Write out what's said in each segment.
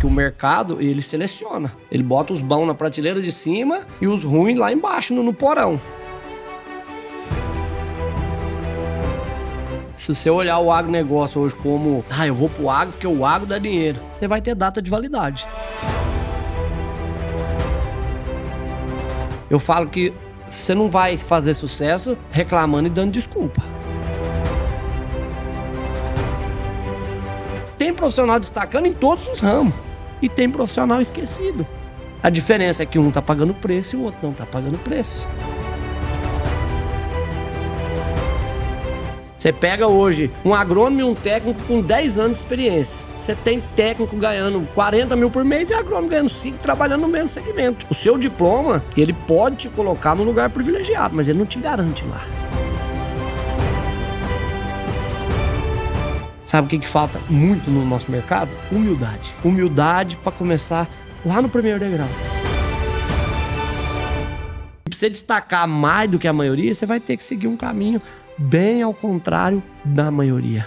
Que o mercado, ele seleciona. Ele bota os bons na prateleira de cima e os ruins lá embaixo, no porão. Se você olhar o agronegócio hoje como eu vou pro agro porque o agro dá dinheiro, você vai ter data de validade. Eu falo que você não vai fazer sucesso reclamando e dando desculpa. Tem profissional destacando em todos os ramos. E tem profissional esquecido. A diferença é que um tá pagando preço e o outro não tá pagando preço. Você pega hoje um agrônomo e um técnico com 10 anos de experiência. Você tem técnico ganhando 40 mil por mês e agrônomo ganhando 5 trabalhando no mesmo segmento. O seu diploma, ele pode te colocar num lugar privilegiado, mas ele não te garante lá. Sabe o que falta muito no nosso mercado? Humildade. Humildade para começar lá no primeiro degrau. Para você destacar mais do que a maioria, você vai ter que seguir um caminho bem ao contrário da maioria.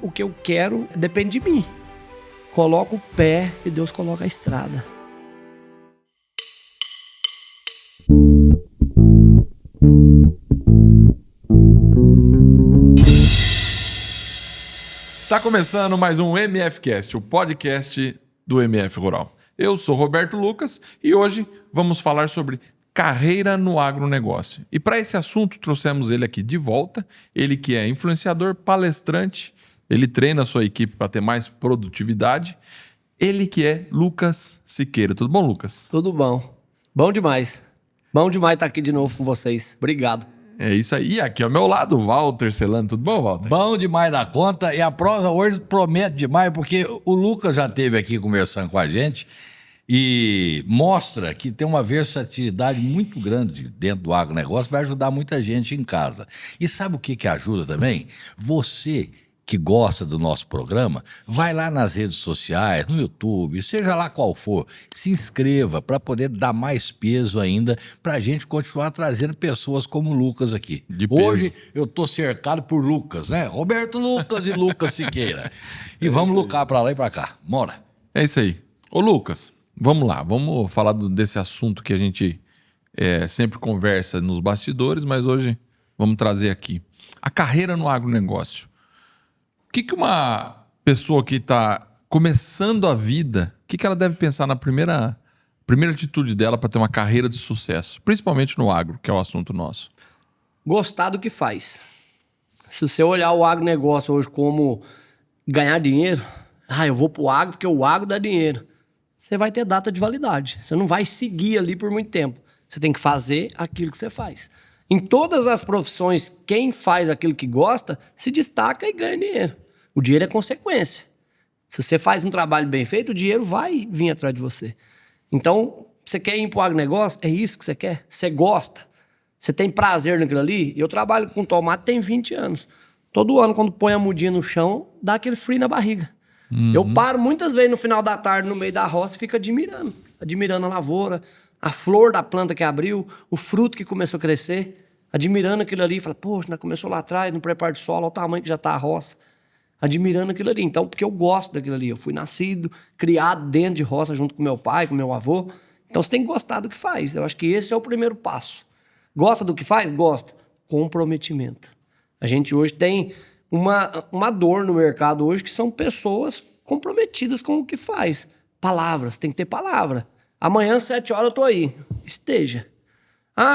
O que eu quero depende de mim. Coloca o pé e Deus coloca a estrada. Está começando mais um MFcast, o podcast do MF Rural. Eu sou Roberto Lucas e hoje vamos falar sobre carreira no agronegócio. E para esse assunto trouxemos ele aqui de volta, ele que é influenciador, palestrante, ele treina a sua equipe para ter mais produtividade, ele que é Lucas Siqueira. Tudo bom, Lucas? Tudo bom. Bom demais. Bom demais estar aqui de novo com vocês. Obrigado. É isso aí. E aqui ao meu lado, o Walter Celano. Tudo bom, Walter? Bom demais da conta. E a prosa hoje promete demais, porque o Lucas já esteve aqui conversando com a gente e mostra que tem uma versatilidade muito grande dentro do agronegócio, vai ajudar muita gente em casa. E sabe o que ajuda também? Você que gosta do nosso programa, vai lá nas redes sociais, no YouTube, seja lá qual for, se inscreva para poder dar mais peso ainda para a gente continuar trazendo pessoas como o Lucas aqui. Hoje eu tô cercado por Lucas, né? Roberto Lucas e Lucas Siqueira. E vamos lucar para lá e para cá. Bora. É isso aí. Ô, Lucas, vamos lá. Vamos falar desse assunto que a gente sempre conversa nos bastidores, mas hoje vamos trazer aqui. A carreira no agronegócio. O que uma pessoa que está começando a vida, o que ela deve pensar na primeira atitude dela para ter uma carreira de sucesso? Principalmente no agro, que é o assunto nosso. Gostar do que faz. Se você olhar o agronegócio hoje como ganhar dinheiro, eu vou pro agro porque o agro dá dinheiro. Você vai ter data de validade. Você não vai seguir ali por muito tempo. Você tem que fazer aquilo que você faz. Em todas as profissões, quem faz aquilo que gosta, se destaca e ganha dinheiro. O dinheiro é consequência. Se você faz um trabalho bem feito, o dinheiro vai vir atrás de você. Então, você quer ir para o agronegócio? É isso que você quer? Você gosta? Você tem prazer naquilo ali? Eu trabalho com tomate tem 20 anos. Todo ano, quando põe a mudinha no chão, dá aquele frio na barriga. Eu paro muitas vezes no final da tarde, no meio da roça, e fico admirando. Admirando a lavoura, a flor da planta que abriu, o fruto que começou a crescer, admirando aquilo ali, fala, poxa, ainda começou lá atrás, no preparo de solo, olha o tamanho que já está a roça. Admirando aquilo ali. Então, porque eu gosto daquilo ali. Eu fui nascido, criado dentro de roça junto com meu pai, com meu avô. Então, você tem que gostar do que faz. Eu acho que esse é o primeiro passo. Gosta do que faz? Gosta. Comprometimento. A gente hoje tem uma dor no mercado hoje que são pessoas comprometidas com o que faz. Palavras. Tem que ter palavra. Amanhã, 7 horas, eu tô aí. Esteja.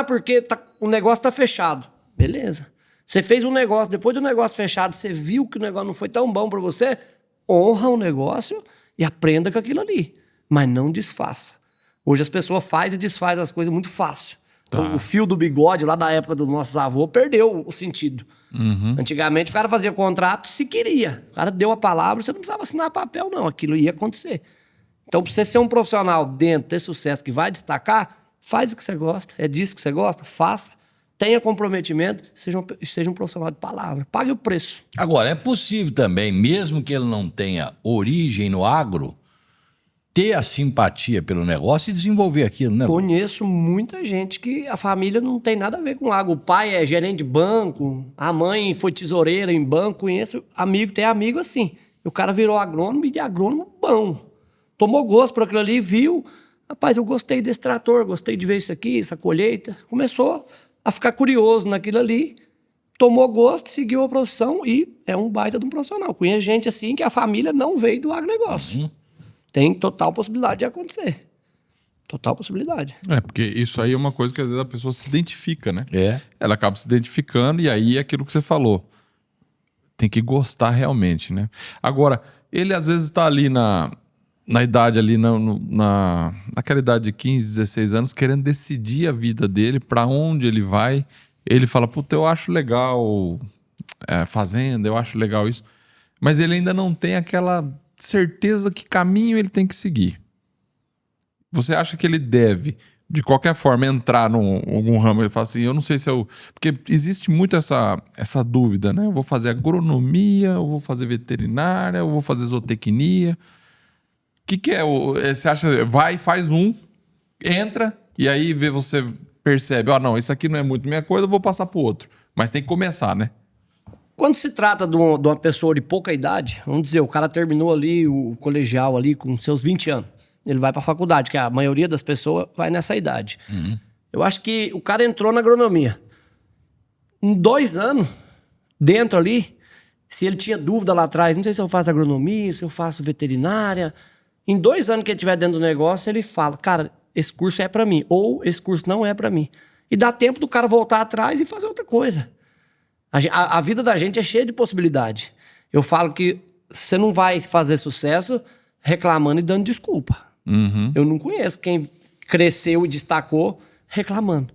Porque o negócio tá fechado. Beleza. Você fez um negócio, depois do negócio fechado, você viu que o negócio não foi tão bom para você, honra o negócio e aprenda com aquilo ali. Mas não desfaça. Hoje as pessoas fazem e desfazem as coisas muito fácil. Tá. O fio do bigode lá da época dos nossos avôs perdeu o sentido. Antigamente o cara fazia contrato se queria. O cara deu a palavra, você não precisava assinar papel não, aquilo ia acontecer. Então para você ser um profissional dentro, ter sucesso que vai destacar, faz o que você gosta, é disso que você gosta, faça. Tenha comprometimento, seja um profissional de palavra. Pague o preço. Agora, é possível também, mesmo que ele não tenha origem no agro, ter a simpatia pelo negócio e desenvolver aquilo, né? Conheço muita gente que a família não tem nada a ver com água. O pai é gerente de banco, a mãe foi tesoureira em banco. Conheço amigo, tem amigo assim. O cara virou agrônomo e de agrônomo bom. Tomou gosto por aquilo ali, viu. Rapaz, eu gostei desse trator, gostei de ver isso aqui, essa colheita. Começou a ficar curioso naquilo ali. Tomou gosto, seguiu a profissão e é um baita de um profissional. Conheço gente assim que a família não veio do agronegócio. Tem total possibilidade de acontecer. Total possibilidade. Porque isso aí é uma coisa que às vezes a pessoa se identifica, né? É. Ela acaba se identificando e aí é aquilo que você falou. Tem que gostar realmente, né? Agora, ele às vezes está ali na idade ali, naquela idade de 15, 16 anos, querendo decidir a vida dele, para onde ele vai. Ele fala, puta, eu acho legal fazenda, eu acho legal isso. Mas ele ainda não tem aquela certeza que caminho ele tem que seguir. Você acha que ele deve, de qualquer forma, entrar num algum ramo? Ele fala assim, eu não sei se eu... Porque existe muito essa dúvida, né? Eu vou fazer agronomia, eu vou fazer veterinária, eu vou fazer zootecnia. O que é? Você acha, vai, faz entra, e aí você percebe, não, isso aqui não é muito minha coisa, eu vou passar pro outro. Mas tem que começar, né? Quando se trata de uma pessoa de pouca idade, vamos dizer, o cara terminou ali o colegial ali com seus 20 anos. Ele vai para a faculdade, que a maioria das pessoas vai nessa idade. Eu acho que o cara entrou na agronomia. Em 2 anos, dentro ali, se ele tinha dúvida lá atrás, não sei se eu faço agronomia, se eu faço veterinária. Em 2 anos que ele estiver dentro do negócio, ele fala, cara, esse curso é para mim, ou esse curso não é para mim. E dá tempo do cara voltar atrás e fazer outra coisa. A vida da gente é cheia de possibilidade. Eu falo que você não vai fazer sucesso reclamando e dando desculpa. Eu não conheço quem cresceu e destacou reclamando.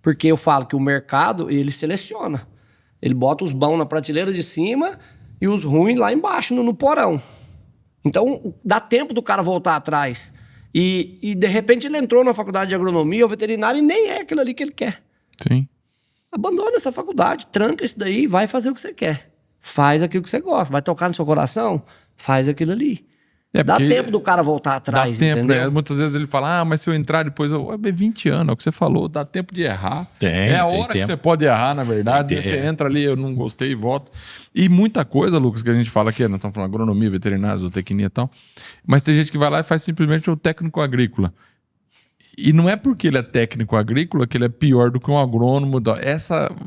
Porque eu falo que o mercado, ele seleciona. Ele bota os bons na prateleira de cima e os ruins lá embaixo, no porão. Então, dá tempo do cara voltar atrás. E de repente, ele entrou na faculdade de agronomia ou veterinária e nem é aquilo ali que ele quer. Sim. Abandona essa faculdade, tranca isso daí, vai fazer o que você quer. Faz aquilo que você gosta. Vai tocar no seu coração, faz aquilo ali. Dá tempo do cara voltar atrás, dá tempo, entendeu? né? Muitas vezes ele fala, mas se eu entrar depois, é 20 anos, é o que você falou, dá tempo de errar. É a hora que você pode errar, na verdade. Você entra ali, eu não gostei e volta. E muita coisa, Lucas, que a gente fala aqui, nós estamos falando agronomia, veterinária, zootecnia e tal, mas tem gente que vai lá e faz simplesmente o técnico agrícola. E não é porque ele é técnico agrícola que ele é pior do que um agrônomo.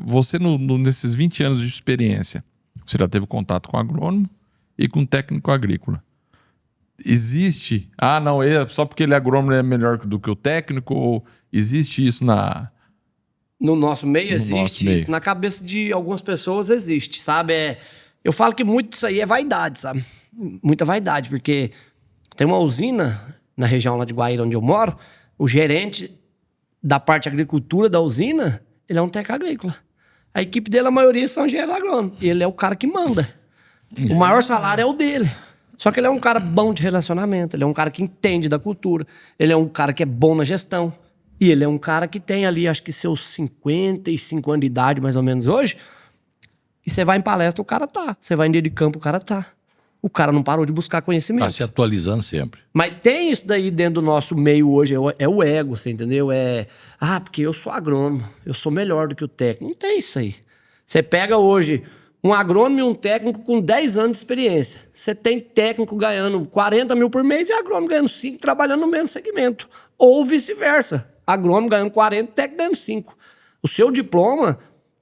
Você, nesses 20 anos de experiência, você já teve contato com agrônomo e com técnico agrícola. Existe... não, só porque ele é agrônomo ele é melhor do que o técnico? Ou existe isso No nosso meio existe isso. Na cabeça de algumas pessoas existe, sabe? Eu falo que muito disso aí é vaidade, sabe? Muita vaidade, porque tem uma usina na região lá de Guaíra, onde eu moro, o gerente da parte de agricultura da usina, ele é um técnico agrícola. A equipe dele, a maioria, são engenheiros agrônomos. E ele é o cara que manda. O maior salário é o dele. Só que ele é um cara bom de relacionamento, ele é um cara que entende da cultura, ele é um cara que é bom na gestão. E ele é um cara que tem ali, acho que seus 55 anos de idade, mais ou menos hoje. E você vai em palestra, o cara tá. Você vai em dia de campo, o cara tá. O cara não parou de buscar conhecimento. Tá se atualizando sempre. Mas tem isso daí dentro do nosso meio hoje, é o ego, você entendeu? Porque eu sou agrônomo, eu sou melhor do que o técnico. Não tem isso aí. Você pega hoje um agrônomo e um técnico com 10 anos de experiência. Você tem técnico ganhando 40 mil por mês e agrônomo ganhando 5, trabalhando no mesmo segmento. Ou vice-versa. Agrônomo ganhando 40, técnico ganhando 5. O seu diploma,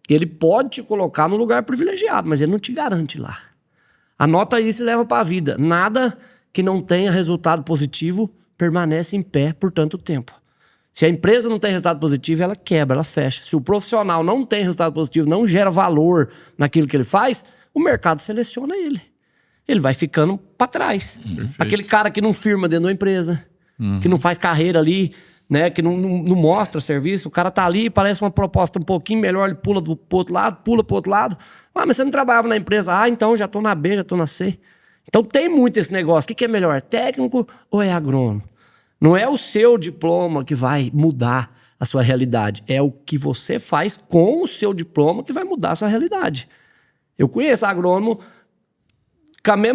ele pode te colocar no lugar privilegiado, mas ele não te garante lá. Anota isso e leva para a vida. Nada que não tenha resultado positivo permanece em pé por tanto tempo. Se a empresa não tem resultado positivo, ela quebra, ela fecha. Se o profissional não tem resultado positivo, não gera valor naquilo que ele faz, o mercado seleciona ele. Ele vai ficando para trás. Aquele cara que não firma dentro da empresa, que não faz carreira ali, né, que não mostra serviço, o cara tá ali, parece uma proposta um pouquinho melhor, ele pula pro outro lado, pula pro outro lado. Mas você não trabalhava na empresa? Então já tô na B, já tô na C. Então tem muito esse negócio. O que é melhor, é técnico ou é agrônomo? Não é o seu diploma que vai mudar a sua realidade. É o que você faz com o seu diploma que vai mudar a sua realidade. Eu conheço agrônomo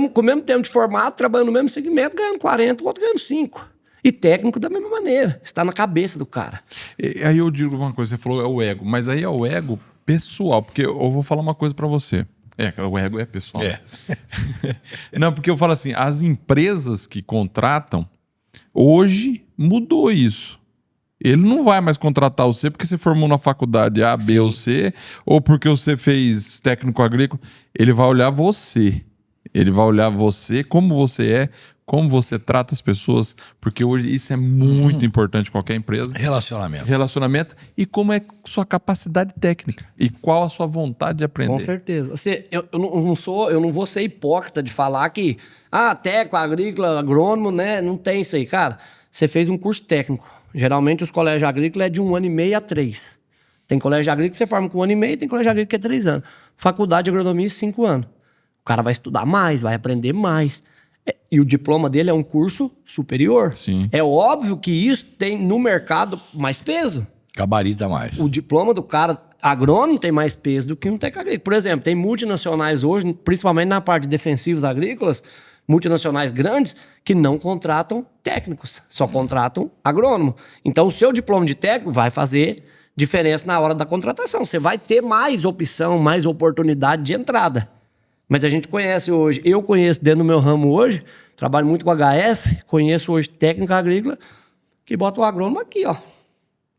com o mesmo tempo de formato, trabalhando no mesmo segmento, ganhando 40, o outro ganhando 5. E técnico da mesma maneira. Está na cabeça do cara. E aí eu digo uma coisa, você falou é o ego, mas aí é o ego pessoal, porque eu vou falar uma coisa pra você. O ego é pessoal. Não, porque eu falo assim, as empresas que contratam, hoje mudou isso. Ele não vai mais contratar você porque você formou na faculdade A, B ou C, ou porque você fez técnico agrícola. Ele vai olhar você. Ele vai olhar você, como você é, como você trata as pessoas, porque hoje isso é muito importante em qualquer empresa. Relacionamento e como é sua capacidade técnica e qual a sua vontade de aprender. Com certeza. Eu não vou ser hipócrita de falar que técnico, agrícola, agrônomo, né? Não tem isso aí. Cara, você fez um curso técnico. Geralmente os colégios agrícolas é de 1 ano e meio a 3. Tem colégio agrícola que você forma com 1 ano e meio, tem colégio agrícola que é 3 anos. Faculdade de agronomia, 5 anos. O cara vai estudar mais, vai aprender mais. E o diploma dele é um curso superior. Sim. É óbvio que isso tem no mercado mais peso. Gabarita mais. O diploma do cara agrônomo tem mais peso do que um técnico agrícola. Por exemplo, tem multinacionais hoje, principalmente na parte de defensivos agrícolas, multinacionais grandes, que não contratam técnicos, só contratam agrônomo. Então, o seu diploma de técnico vai fazer diferença na hora da contratação. Você vai ter mais opção, mais oportunidade de entrada. Mas a gente conhece hoje, eu conheço dentro do meu ramo hoje, trabalho muito com HF, conheço hoje técnica agrícola, que bota o agrônomo aqui, ó.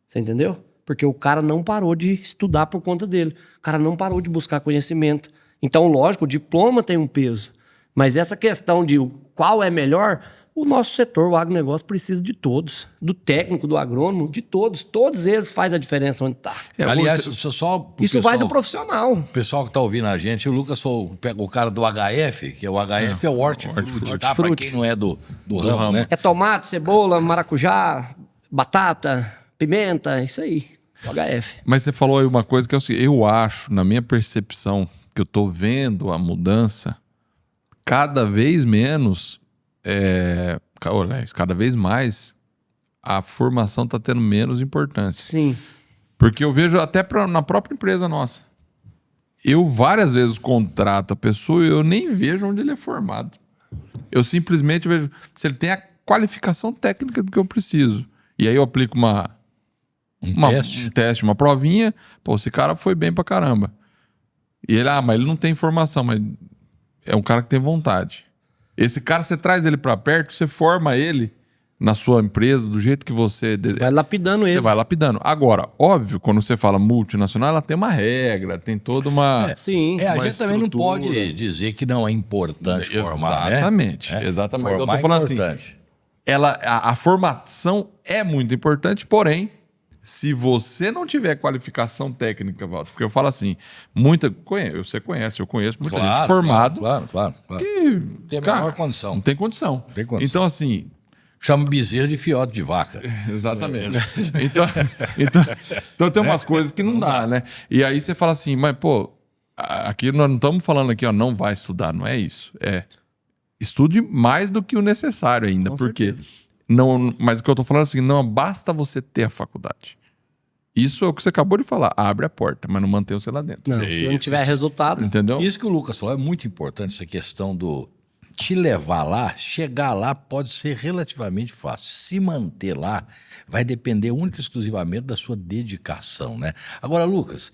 Você entendeu? Porque o cara não parou de estudar por conta dele. O cara não parou de buscar conhecimento. Então, lógico, o diploma tem um peso. Mas essa questão de qual é melhor, o nosso setor, o agronegócio, precisa de todos. Do técnico, do agrônomo, de todos. Todos eles fazem a diferença onde está. Aliás, isso vai do profissional. O pessoal que está ouvindo a gente, o Lucas pega o cara do HF, que o HF é o hortifruti, tá? Para quem não é do ramo, né? É tomate, cebola, maracujá, batata, pimenta, isso aí. O HF. Mas você falou aí uma coisa que eu acho, na minha percepção, que eu tô vendo a mudança, cada vez menos, cada vez mais, a formação está tendo menos importância. Sim. Porque eu vejo até na própria empresa nossa. Eu várias vezes contrato a pessoa e eu nem vejo onde ele é formado. Eu simplesmente vejo se ele tem a qualificação técnica do que eu preciso. E aí eu aplico um teste, uma provinha. Pô, esse cara foi bem pra caramba. E ele, mas ele não tem formação, mas é um cara que tem vontade. Esse cara, você traz ele pra perto, você forma ele na sua empresa, do jeito que você vai lapidando ele. Você vai lapidando. Agora, óbvio, quando você fala multinacional, ela tem uma regra, tem toda uma... Sim. A gente também não pode dizer que não é importante formar, exatamente, né? Exatamente. Mas eu formar tô falando importante. Assim, a formação é muito importante, porém, se você não tiver qualificação técnica, Walter, porque eu falo assim, você conhece, eu conheço muita gente formada claro. que tem a menor condição. Não tem condição. Então, assim... Chama bezerro de fiote de vaca. Exatamente. Então tem umas coisas que não dá, né? E aí você fala assim, mas pô, aqui nós não estamos falando aqui, ó, não vai estudar, não é isso. Estude mais do que o necessário ainda, Com porque certeza. não, mas o que eu tô falando é assim, não basta você ter a faculdade. Isso é o que você acabou de falar, abre a porta, mas não mantém você lá dentro. Não, se não tiver resultado. Entendeu? Isso que o Lucas falou é muito importante, essa questão do te levar lá, chegar lá pode ser relativamente fácil. Se manter lá vai depender única e exclusivamente da sua dedicação, né? Agora, Lucas,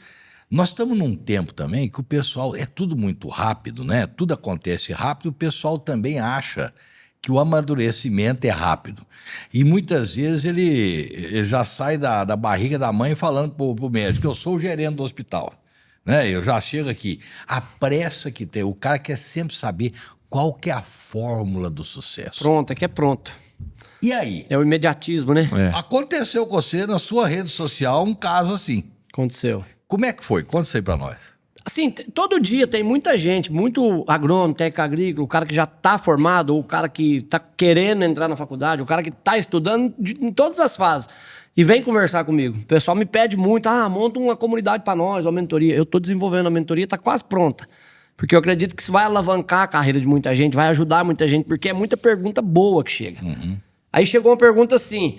nós estamos num tempo também que o pessoal, é tudo muito rápido, né? Tudo acontece rápido, o pessoal também acha que o amadurecimento é rápido. E muitas vezes ele já sai da barriga da mãe falando pro médico, eu sou o gerente do hospital, né? Eu já chego aqui. A pressa que tem, o cara quer sempre saber qual que é a fórmula do sucesso. Pronto, aqui é pronto. E aí? É o imediatismo, né? Aconteceu com você na sua rede social um caso assim. Aconteceu. Como é que foi? Conta isso aí pra nós. Assim, todo dia tem muita gente, muito agrônomo, técnico agrícola, o cara que já está formado, ou o cara que está querendo entrar na faculdade, o cara que está estudando em todas as fases. E vem conversar comigo. O pessoal me pede muito, monta uma comunidade para nós, uma mentoria. Eu estou desenvolvendo a mentoria, está quase pronta. Porque eu acredito que isso vai alavancar a carreira de muita gente, vai ajudar muita gente, porque é muita pergunta boa que chega. Aí chegou uma pergunta assim,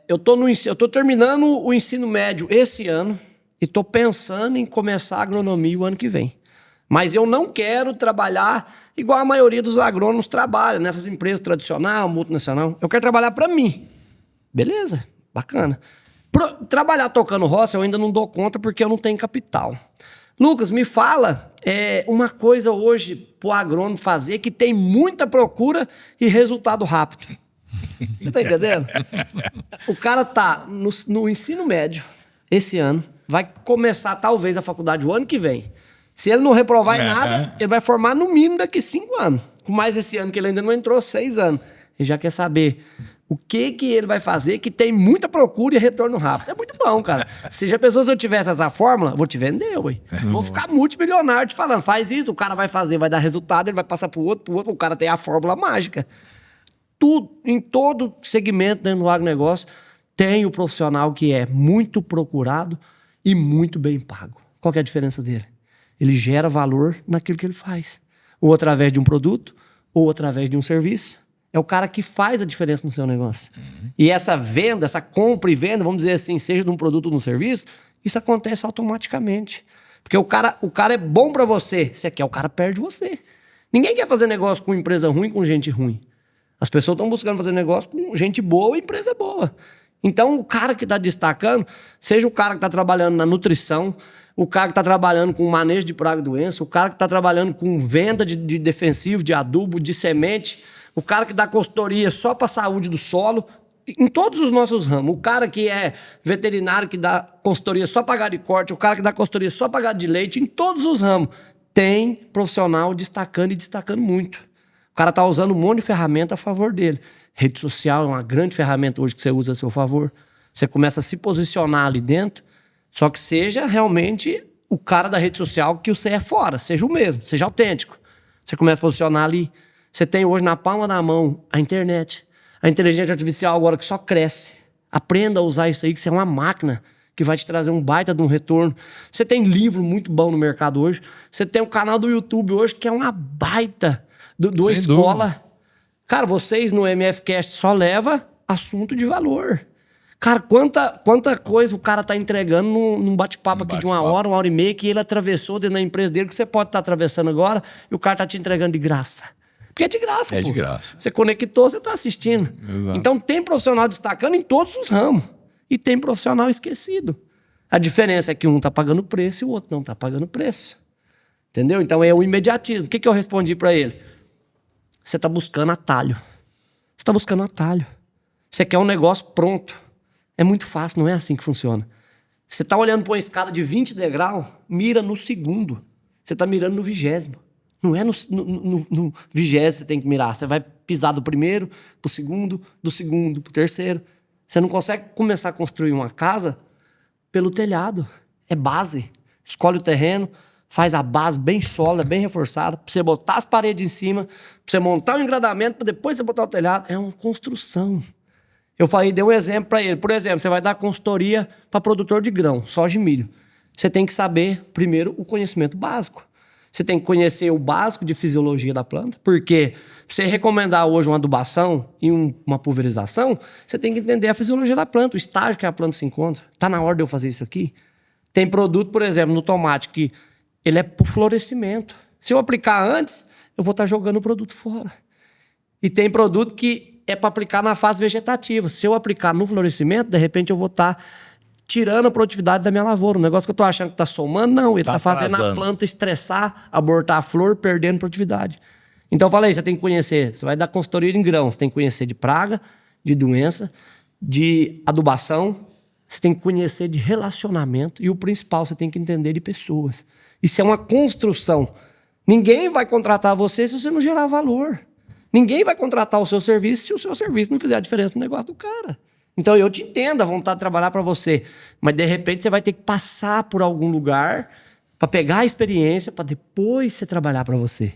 eu tô terminando o ensino médio esse ano e tô pensando em começar a agronomia o ano que vem. Mas eu não quero trabalhar igual a maioria dos agrônomos trabalham, nessas empresas tradicionais, multinacional. Eu quero trabalhar para mim. Beleza, bacana. Trabalhar tocando roça eu ainda não dou conta porque eu não tenho capital. Lucas, me fala uma coisa hoje pro agrônomo fazer que tem muita procura e resultado rápido. Você tá entendendo? O cara tá no ensino médio esse ano, vai começar talvez a faculdade o ano que vem. Se ele não reprovar em nada, ele vai formar no mínimo daqui 5 anos. Com mais esse ano que ele ainda não entrou, 6 anos. Ele já quer saber o que ele vai fazer que tem muita procura e retorno rápido. É muito bom, cara. Se já pensou se eu tivesse essa fórmula, vou te vender, ué. Vou ficar multimilionário te falando, faz isso, o cara vai fazer, vai dar resultado, ele vai passar pro outro, o cara tem a fórmula mágica. Tudo, em todo segmento dentro do agronegócio, tem o profissional que é muito procurado e muito bem pago. Qual que é a diferença dele? Ele gera valor naquilo que ele faz. Ou através de um produto, ou através de um serviço. É o cara que faz a diferença no seu negócio. E essa venda, essa compra e venda, vamos dizer assim, seja de um produto ou de um serviço, isso acontece automaticamente. Porque o cara é bom para você. Você quer, o cara perde você. Ninguém quer fazer negócio com empresa ruim, com gente ruim. As pessoas estão buscando fazer negócio com gente boa e empresa boa. Então, o cara que está destacando, seja o cara que está trabalhando na nutrição, o cara que está trabalhando com manejo de praga e doença, o cara que está trabalhando com venda de defensivo, de adubo, de semente, o cara que dá consultoria só para a saúde do solo, em todos os nossos ramos. O cara que é veterinário, que dá consultoria só para gado de corte, o cara que dá consultoria só para gado de leite, em todos os ramos. Tem profissional destacando e destacando muito. O cara está usando um monte de ferramenta a favor dele. Rede social é uma grande ferramenta hoje que você usa a seu favor. Você começa a se posicionar ali dentro, só que seja realmente o cara da rede social que você é fora. Seja o mesmo, seja autêntico. Você começa a posicionar ali. Você tem hoje na palma da mão a internet. A inteligência artificial agora que só cresce. Aprenda a usar isso aí, que você é uma máquina que vai te trazer um baita de um retorno. Você tem livro muito bom no mercado hoje. Você tem o canal do YouTube hoje que é uma baita do escola. Dúvida. Cara, vocês no MFcast só leva assunto de valor. Cara, quanta coisa o cara tá entregando num bate-papo aqui de 1 hora e meia que ele atravessou dentro da empresa dele, que você pode estar atravessando agora e o cara tá te entregando de graça. Porque é de graça, pô. De graça. Você conectou, você tá assistindo. Exato. Então tem profissional destacando em todos os ramos. E tem profissional esquecido. A diferença é que um tá pagando preço e o outro não tá pagando preço. Entendeu? Então é o imediatismo. O que eu respondi para ele? Você tá buscando atalho. Você tá buscando atalho. Você quer um negócio pronto. É muito fácil, não é assim que funciona. Você tá olhando para uma escada de 20 degraus, mira no segundo. Você tá mirando no 20º. Não é no 20º você tem que mirar. Você vai pisar do primeiro pro segundo, do segundo pro terceiro. Você não consegue começar a construir uma casa pelo telhado. É base. Escolhe o terreno, faz a base bem sólida, bem reforçada, pra você botar as paredes em cima, pra você montar o engradamento, pra depois você botar o telhado. É uma construção. Eu dei um exemplo para ele. Por exemplo, você vai dar consultoria para produtor de grão, soja e milho. Você tem que saber, primeiro, o conhecimento básico. Você tem que conhecer o básico de fisiologia da planta, porque você recomendar hoje uma adubação e uma pulverização, você tem que entender a fisiologia da planta, o estágio que a planta se encontra. Está na hora de eu fazer isso aqui? Tem produto, por exemplo, no tomate, que ele é para o florescimento. Se eu aplicar antes, eu vou estar jogando o produto fora. E tem produto que é para aplicar na fase vegetativa. Se eu aplicar no florescimento, de repente eu vou estar tirando a produtividade da minha lavoura. Um negócio que eu tô achando que tá somando, não. Ele tá fazendo a planta estressar, abortar a flor, perdendo produtividade. Então eu falei, você tem que conhecer. Você vai dar consultoria em grão. Você tem que conhecer de praga, de doença, de adubação. Você tem que conhecer de relacionamento. E o principal, você tem que entender de pessoas. Isso é uma construção. Ninguém vai contratar você se você não gerar valor. Ninguém vai contratar o seu serviço se o seu serviço não fizer a diferença no negócio do cara. Então eu te entendo a vontade de trabalhar para você, mas de repente você vai ter que passar por algum lugar para pegar a experiência para depois você trabalhar para você,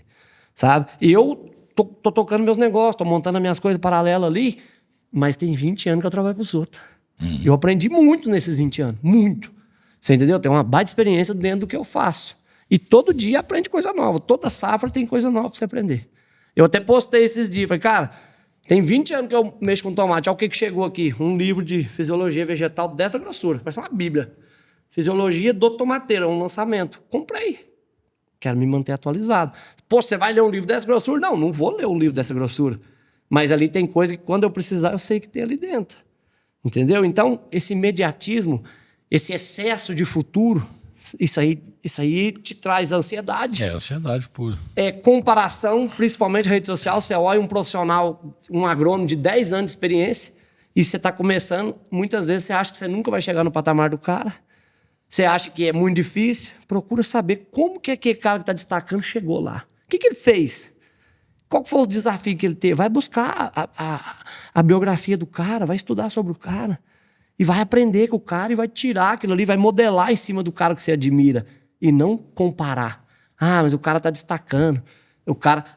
sabe? E eu tô tocando meus negócios, tô montando as minhas coisas paralelas ali, mas tem 20 anos que eu trabalho para os outros. Eu aprendi muito nesses 20 anos, muito. Você entendeu? Tem uma baita experiência dentro do que eu faço. E todo dia aprende coisa nova, toda safra tem coisa nova para você aprender. Eu até postei esses dias, falei, cara, tem 20 anos que eu mexo com tomate, olha o que chegou aqui, um livro de fisiologia vegetal dessa grossura, parece uma bíblia. Fisiologia do tomateiro, um lançamento. Comprei. Quero me manter atualizado. Pô, você vai ler um livro dessa grossura? Não, não vou ler um livro dessa grossura. Mas ali tem coisa que quando eu precisar, eu sei que tem ali dentro. Entendeu? Então, esse imediatismo, esse excesso de futuro, isso aí te traz ansiedade. É, ansiedade pura. É comparação, principalmente rede social. Você olha um profissional, um agrônomo de 10 anos de experiência, e você está começando, muitas vezes você acha que você nunca vai chegar no patamar do cara. Você acha que é muito difícil. Procura saber como que aquele cara que está destacando chegou lá. O que ele fez? Qual foi o desafio que ele teve? Vai buscar a biografia do cara, vai estudar sobre o cara. E vai aprender com o cara e vai tirar aquilo ali, vai modelar em cima do cara que você admira. E não comparar. Ah, mas o cara está destacando.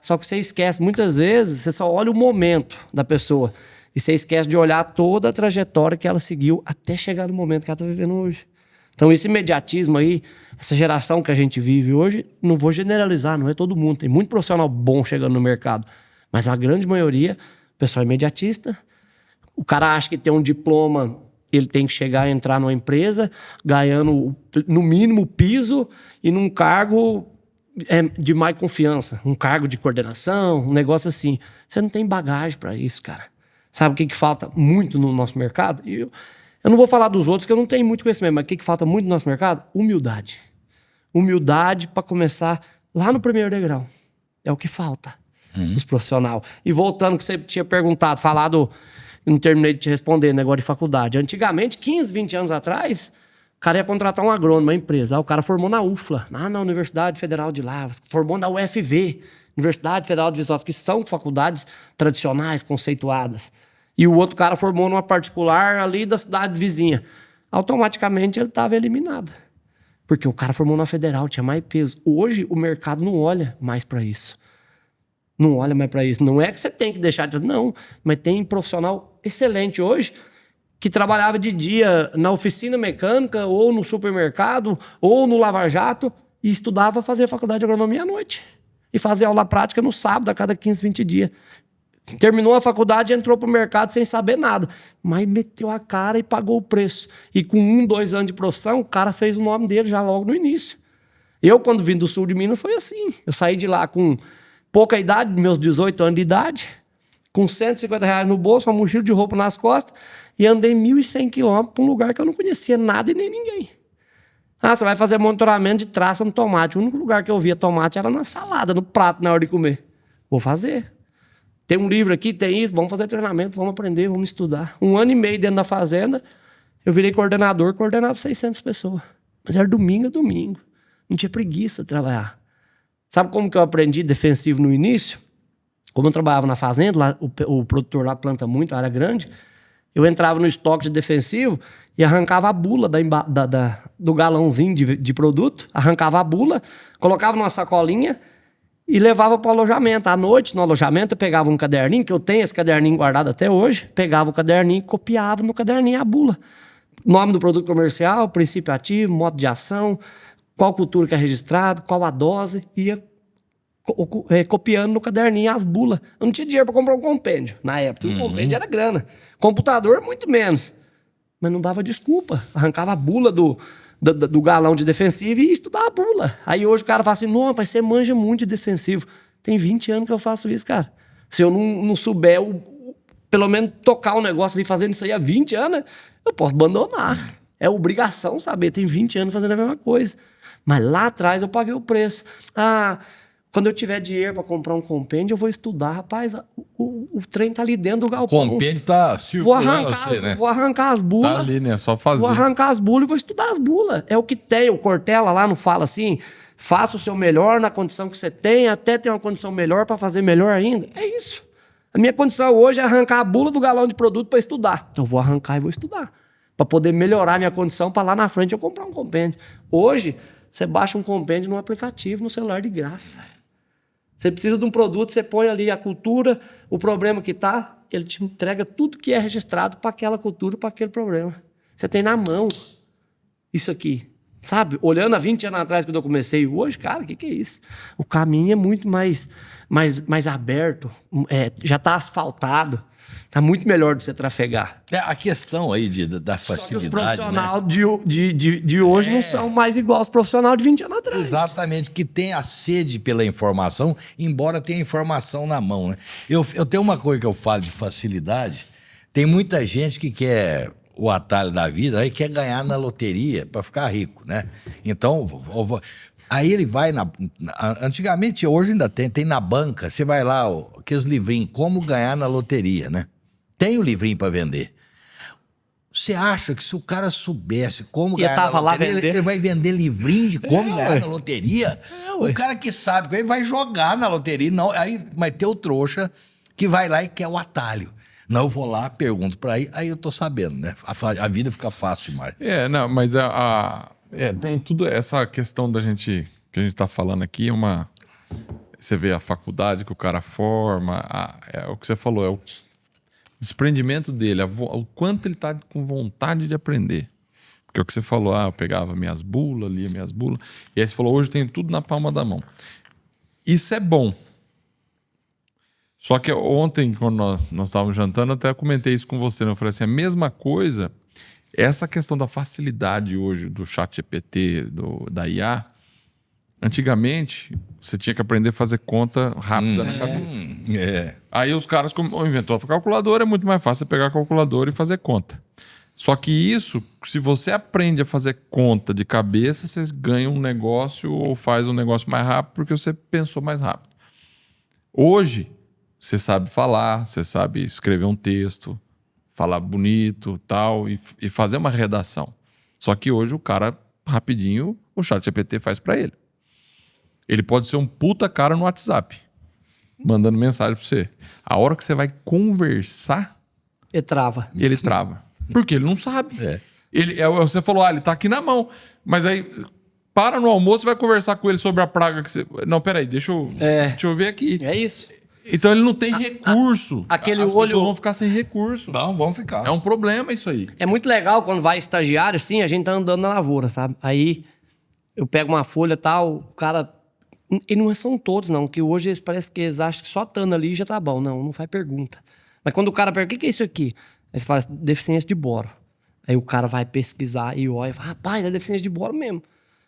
Só que você esquece, muitas vezes, você só olha o momento da pessoa. E você esquece de olhar toda a trajetória que ela seguiu até chegar no momento que ela está vivendo hoje. Então, esse imediatismo aí, essa geração que a gente vive hoje, não vou generalizar, não é todo mundo. Tem muito profissional bom chegando no mercado. Mas a grande maioria, o pessoal é imediatista. O cara acha que tem um diploma, ele tem que chegar e entrar numa empresa, ganhando, no mínimo, piso e num cargo de mais confiança. Um cargo de coordenação, um negócio assim. Você não tem bagagem para isso, cara. Sabe o que falta muito no nosso mercado? Eu não vou falar dos outros, que eu não tenho muito conhecimento, mas o que falta muito no nosso mercado? Humildade. Humildade para começar lá no primeiro degrau. É o que falta dos profissionais. E voltando que você tinha perguntado, falado, não terminei de te responder, negócio de faculdade. Antigamente, 15, 20 anos atrás, o cara ia contratar um agrônomo, uma empresa. O cara formou na UFLA, lá na Universidade Federal de Lavras, formou na UFV, Universidade Federal de Viçosa, que são faculdades tradicionais, conceituadas. E o outro cara formou numa particular ali da cidade vizinha. Automaticamente ele estava eliminado. Porque o cara formou na federal, tinha mais peso. Hoje o mercado não olha mais para isso. Não olha mais para isso. Não é que você tem que deixar de... Não, mas tem profissional excelente hoje que trabalhava de dia na oficina mecânica ou no supermercado ou no Lava Jato e estudava fazer faculdade de agronomia à noite. E fazia aula prática no sábado, a cada 15, 20 dias. Terminou a faculdade e entrou pro mercado sem saber nada. Mas meteu a cara e pagou o preço. E com 1, 2 anos de profissão, o cara fez o nome dele já logo no início. Eu, quando vim do sul de Minas, foi assim. Eu saí de lá com pouca idade, meus 18 anos de idade, com R$150 no bolso, uma mochila de roupa nas costas, e andei 1.100 quilômetros para um lugar que eu não conhecia nada e nem ninguém. Ah, você vai fazer monitoramento de traça no tomate. O único lugar que eu via tomate era na salada, no prato, na hora de comer. Vou fazer. Tem um livro aqui, tem isso, vamos fazer treinamento, vamos aprender, vamos estudar. 1 ano e meio dentro da fazenda, eu virei coordenador, coordenava 600 pessoas. Mas era domingo a domingo. Não tinha preguiça de trabalhar. Sabe como que eu aprendi defensivo no início? Como eu trabalhava na fazenda, lá, o produtor lá planta muito, a área grande, eu entrava no estoque de defensivo e arrancava a bula do galãozinho de produto, arrancava a bula, colocava numa sacolinha e levava para o alojamento. À noite, no alojamento, eu pegava um caderninho, que eu tenho esse caderninho guardado até hoje, pegava o caderninho e copiava no caderninho a bula. Nome do produto comercial, princípio ativo, modo de ação, qual cultura que é registrado, qual a dose, ia copiando no caderninho as bulas. Eu não tinha dinheiro para comprar um compêndio na época. Um compêndio era grana. Computador, muito menos. Mas não dava desculpa. Arrancava a bula do galão de defensivo e ia estudar a bula. Aí hoje o cara fala assim, não, mas você manja muito de defensivo. Tem 20 anos que eu faço isso, cara. Se eu não souber, pelo menos tocar o negócio ali fazendo isso aí há 20 anos, eu posso abandonar. É obrigação saber. Tem 20 anos fazendo a mesma coisa. Mas lá atrás eu paguei o preço. Ah, quando eu tiver dinheiro para comprar um compêndio, eu vou estudar. Rapaz, o trem tá ali dentro do galpão. O compêndio tá circulando né? Vou arrancar as bulas. Tá ali, né? Só fazer. Vou arrancar as bulas e vou estudar as bulas. É o que tem. O Cortella lá não fala assim, faça o seu melhor na condição que você tem, até ter uma condição melhor para fazer melhor ainda. É isso. A minha condição hoje é arrancar a bula do galão de produto para estudar. Então eu vou arrancar e vou estudar. Para poder melhorar a minha condição, para lá na frente eu comprar um compêndio. Hoje, você baixa um compêndio num aplicativo, no celular de graça. Você precisa de um produto, você põe ali a cultura, o problema que está, ele te entrega tudo que é registrado para aquela cultura, para aquele problema. Você tem na mão isso aqui. Sabe? Olhando há 20 anos atrás, quando eu comecei, hoje, cara, o que é isso? O caminho é muito mais aberto, já tá asfaltado, tá muito melhor de você trafegar. A questão aí da Só que os facilidade, profissionais né? de hoje não são mais igual aos profissionais de 20 anos atrás. Exatamente, que tem a sede pela informação, embora tenha informação na mão, né? Eu tenho uma coisa que eu falo de facilidade, tem muita gente que quer o atalho da vida, aí quer ganhar na loteria para ficar rico, né? Então, aí ele vai antigamente, hoje ainda tem na banca, você vai lá, aqueles livrinhos, como ganhar na loteria, né? Tem o livrinho para vender. Você acha que se o cara soubesse como ganhar na loteria, ele vai vender livrinho de como ganhar na loteria? O cara que sabe, ele vai jogar na loteria, não, aí vai ter o trouxa que vai lá e quer o atalho. Não, eu vou lá, pergunto para aí eu tô sabendo, né? A vida fica fácil demais. Não, mas tem tudo essa questão que a gente tá falando aqui, você vê a faculdade que o cara forma, o que você falou, é o desprendimento dele, o quanto ele tá com vontade de aprender. Porque é o que você falou, eu pegava minhas bulas, lia minhas bulas, e aí você falou, hoje tem tudo na palma da mão. Isso é bom. Só que ontem, quando nós estávamos jantando, até comentei isso com você, né? Eu falei assim, a mesma coisa, essa questão da facilidade hoje do ChatGPT, da IA, antigamente, você tinha que aprender a fazer conta rápida na cabeça. Aí os caras inventou a calculadora, é muito mais fácil você pegar a calculadora e fazer conta. Só que isso, se você aprende a fazer conta de cabeça, você ganha um negócio ou faz um negócio mais rápido porque você pensou mais rápido. Hoje, você sabe falar, você sabe escrever um texto, falar bonito, tal, e fazer uma redação. Só que hoje o cara, rapidinho, o ChatGPT faz para ele. Ele pode ser um puta cara no WhatsApp, mandando mensagem para você. A hora que você vai conversar, Ele trava. Porque ele não sabe. Você falou, ele tá aqui na mão. Mas aí, para no almoço e vai conversar com ele sobre a praga que você... Não, peraí, deixa eu ver aqui. É isso. Então ele não tem recurso. As pessoas vão ficar sem recurso. Não, vão ficar. É um problema isso aí. É muito legal quando vai estagiário, sim, a gente tá andando na lavoura, sabe? Aí eu pego uma folha e tal, o cara... E não são todos, não, que hoje eles parece que eles acham que só estando ali já tá bom. Não faz pergunta. Mas quando o cara pergunta, o que é isso aqui? Aí você fala, deficiência de boro. Aí o cara vai pesquisar e olha e fala, rapaz, é deficiência de boro mesmo.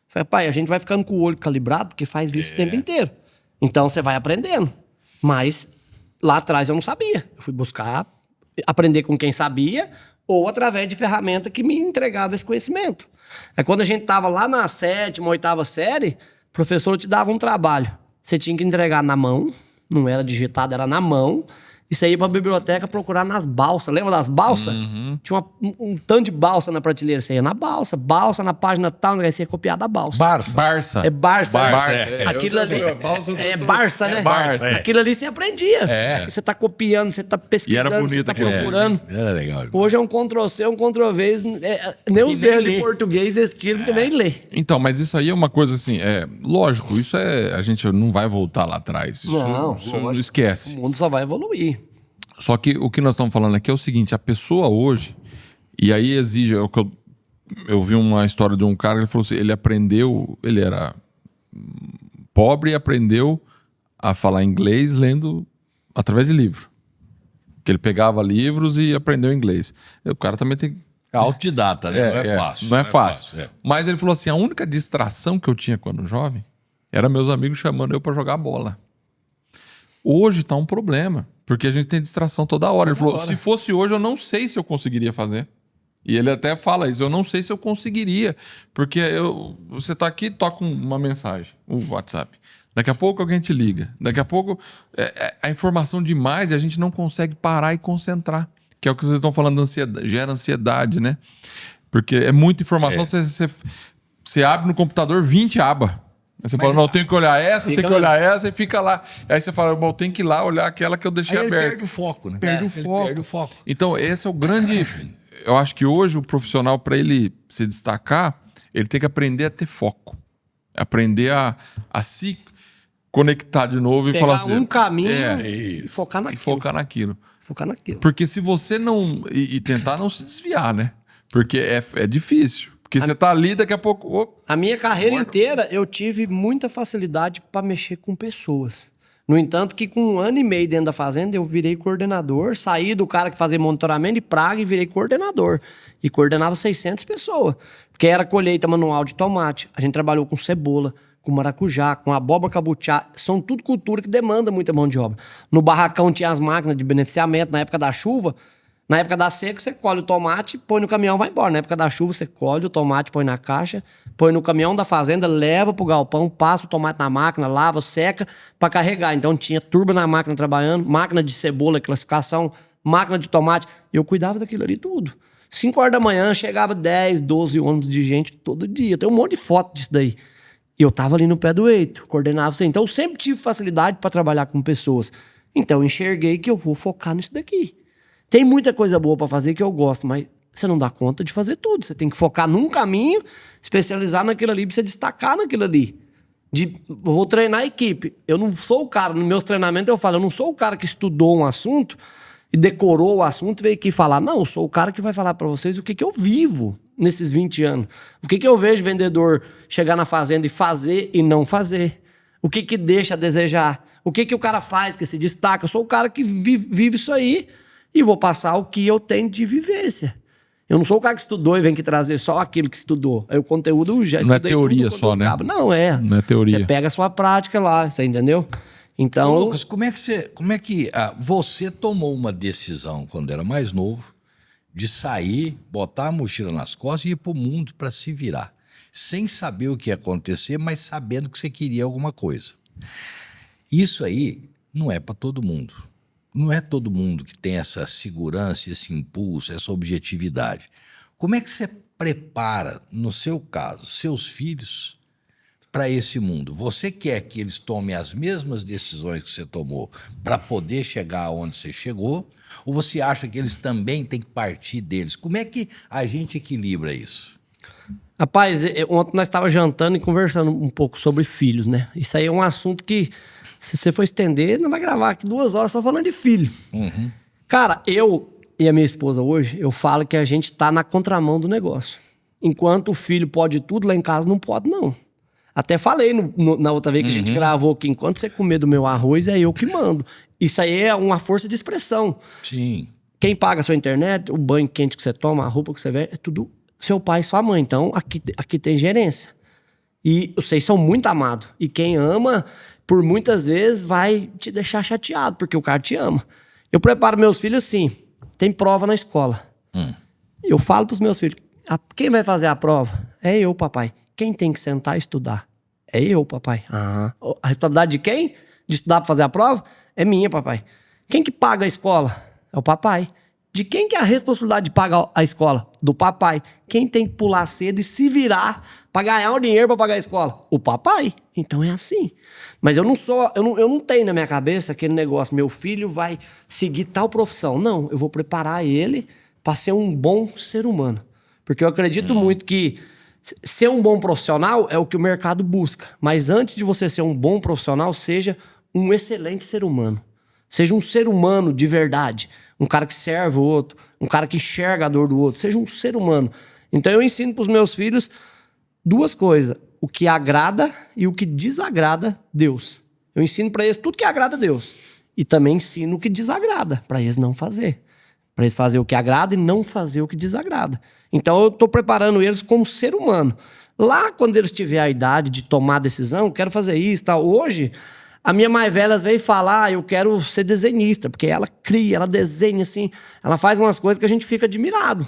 Fala, pai, a gente vai ficando com o olho calibrado porque faz isso o tempo inteiro. Então você vai aprendendo. Mas lá atrás eu não sabia. Eu fui buscar aprender com quem sabia ou através de ferramenta que me entregava esse conhecimento. Aí quando a gente tava lá na 7ª, 8ª série, o professor te dava um trabalho. Você tinha que entregar na mão, não era digitado, era na mão. E você ia pra biblioteca procurar nas balsas. Lembra das balsas? Tinha um tanto de balsa na prateleira. Você ia na balsa na página tal, aí você ia copiar da balsa. Barça. É Barça. Barça, Aquilo ali. É Barça, né? Barça, Aquilo ali você aprendia. Você tá copiando, você tá pesquisando, E era bonito você tá aquilo. procurando. Era legal. Hoje é um Ctrl-C, um Ctrl-V. Nem os erros de português estilo que nem lê. Então, mas isso aí é uma coisa assim, lógico, isso a gente não vai voltar lá atrás. Isso não lógico. esquece. O mundo só vai evoluir. Só que o que nós estamos falando aqui é o seguinte, a pessoa hoje, e aí exige, eu vi uma história de um cara, ele falou assim, ele era pobre e aprendeu a falar inglês lendo através de livro. Que ele pegava livros e aprendeu inglês. O cara também tem... Autodidata, né? Não é fácil. Não é fácil. Mas ele falou assim, a única distração que eu tinha quando jovem era meus amigos chamando eu para jogar bola. Hoje tá um problema, porque a gente tem distração toda hora. Ele falou, se fosse hoje, eu não sei se eu conseguiria fazer. E ele até fala isso, eu não sei se eu conseguiria. Porque você tá aqui, toca uma mensagem, um WhatsApp. Daqui a pouco alguém te liga. Daqui a pouco a informação demais e a gente não consegue parar e concentrar. Que é o que vocês estão falando, gera ansiedade, né? Porque é muita informação, você abre no computador 20 abas. Aí você fala, não, eu tenho que olhar essa, tem que olhar essa, e fica lá. Aí você fala, bom, tem que ir lá olhar aquela que eu deixei aí aberta. Ele perde o foco, né? Perde o foco. Então, esse é o grande... Eu acho que hoje o profissional, para ele se destacar, ele tem que aprender a ter foco. Aprender a se conectar de novo e pegar falar assim... um caminho e focar naquilo. Focar naquilo. Porque se você não... E tentar não se desviar, né? Porque é difícil. Porque você tá ali, daqui a pouco... Opa, A minha carreira inteira, eu tive muita facilidade para mexer com pessoas. No entanto, que com 1 ano e meio dentro da fazenda, eu virei coordenador, saí do cara que fazia monitoramento de praga e virei coordenador. E coordenava 600 pessoas. Porque era colheita manual de tomate. A gente trabalhou com cebola, com maracujá, com abóbora cabutiá. São tudo cultura que demanda muita mão de obra. No barracão tinha as máquinas de beneficiamento. Na época da chuva, na época da seca, você colhe o tomate, põe no caminhão e vai embora. Na época da chuva, você colhe o tomate, põe na caixa, põe no caminhão da fazenda, leva pro galpão, passa o tomate na máquina, lava, seca para carregar. Então tinha turba na máquina trabalhando, máquina de cebola, classificação, máquina de tomate. Eu cuidava daquilo ali tudo. 5 horas da manhã, chegava 10, 12 ônibus de gente todo dia. Tem um monte de foto disso daí. E eu tava ali no pé do eito, coordenava isso aí. Então eu sempre tive facilidade para trabalhar com pessoas. Então eu enxerguei que eu vou focar nisso daqui. Tem muita coisa boa pra fazer que eu gosto, mas você não dá conta de fazer tudo. Você tem que focar num caminho, especializar naquilo ali, pra você destacar naquilo ali. Vou treinar a equipe. Eu não sou o cara, nos meus treinamentos eu falo, eu não sou o cara que estudou um assunto e decorou o assunto e veio aqui falar. Não, eu sou o cara que vai falar pra vocês o que eu vivo nesses 20 anos. O que eu vejo vendedor chegar na fazenda e fazer e não fazer. O que deixa a desejar. O que o cara faz que se destaca. Eu sou o cara que vive isso aí. E vou passar o que eu tenho de vivência. Eu não sou o cara que estudou e vem aqui trazer só aquilo que estudou. Aí o conteúdo já não é estudei teoria tudo, só, né? Não é. Não é teoria. Você pega a sua prática lá, você entendeu? Então... Ô, Lucas, como é que você tomou uma decisão quando era mais novo de sair, botar a mochila nas costas e ir pro mundo para se virar, sem saber o que ia acontecer, mas sabendo que você queria alguma coisa? Isso aí não é para todo mundo. Não é todo mundo que tem essa segurança, esse impulso, essa objetividade. Como é que você prepara, no seu caso, seus filhos para esse mundo? Você quer que eles tomem as mesmas decisões que você tomou para poder chegar onde você chegou? Ou você acha que eles também têm que partir deles? Como é que a gente equilibra isso? Rapaz, ontem nós estávamos jantando e conversando um pouco sobre filhos, né? Isso aí é um assunto que, se você for estender, não vai gravar aqui 2 horas só falando de filho. Uhum. Cara, eu e a minha esposa hoje, eu falo que a gente tá na contramão do negócio. Enquanto o filho pode tudo, lá em casa não pode, não. Até falei na outra vez que a gente gravou que enquanto você comer do meu arroz, é eu que mando. Isso aí é uma força de expressão. Sim. Quem paga a sua internet, o banho quente que você toma, a roupa que você veste, é tudo seu pai e sua mãe. Então, aqui tem gerência. E vocês são muito amados. E quem ama, por muitas vezes, vai te deixar chateado, porque o cara te ama. Eu preparo meus filhos assim, tem prova na escola. Eu falo pros meus filhos, quem vai fazer a prova? É eu, papai. Quem tem que sentar e estudar? É eu, papai. A responsabilidade de quem? De estudar pra fazer a prova? É minha, papai. Quem que paga a escola? É o papai. De quem que é a responsabilidade de pagar a escola? Do papai. Quem tem que pular cedo e se virar pra ganhar o dinheiro pra pagar a escola? O papai. Então é assim. Mas eu não tenho na minha cabeça aquele negócio, meu filho vai seguir tal profissão. Não, eu vou preparar ele pra ser um bom ser humano. Porque eu acredito muito que ser um bom profissional é o que o mercado busca. Mas antes de você ser um bom profissional, seja um excelente ser humano. Seja um ser humano de verdade. Um cara que serve o outro. Um cara que enxerga a dor do outro. Seja um ser humano. Então eu ensino pros meus filhos 2 coisas. O que agrada e o que desagrada Deus. Eu ensino pra eles tudo que agrada a Deus. E também ensino o que desagrada, pra eles não fazer. Pra eles fazer o que agrada e não fazer o que desagrada. Então eu tô preparando eles como ser humano. Lá, quando eles tiverem a idade de tomar decisão, eu quero fazer isso e tal. Hoje, a minha mais velha veio falar, eu quero ser desenhista, porque ela cria, ela desenha assim, ela faz umas coisas que a gente fica admirado.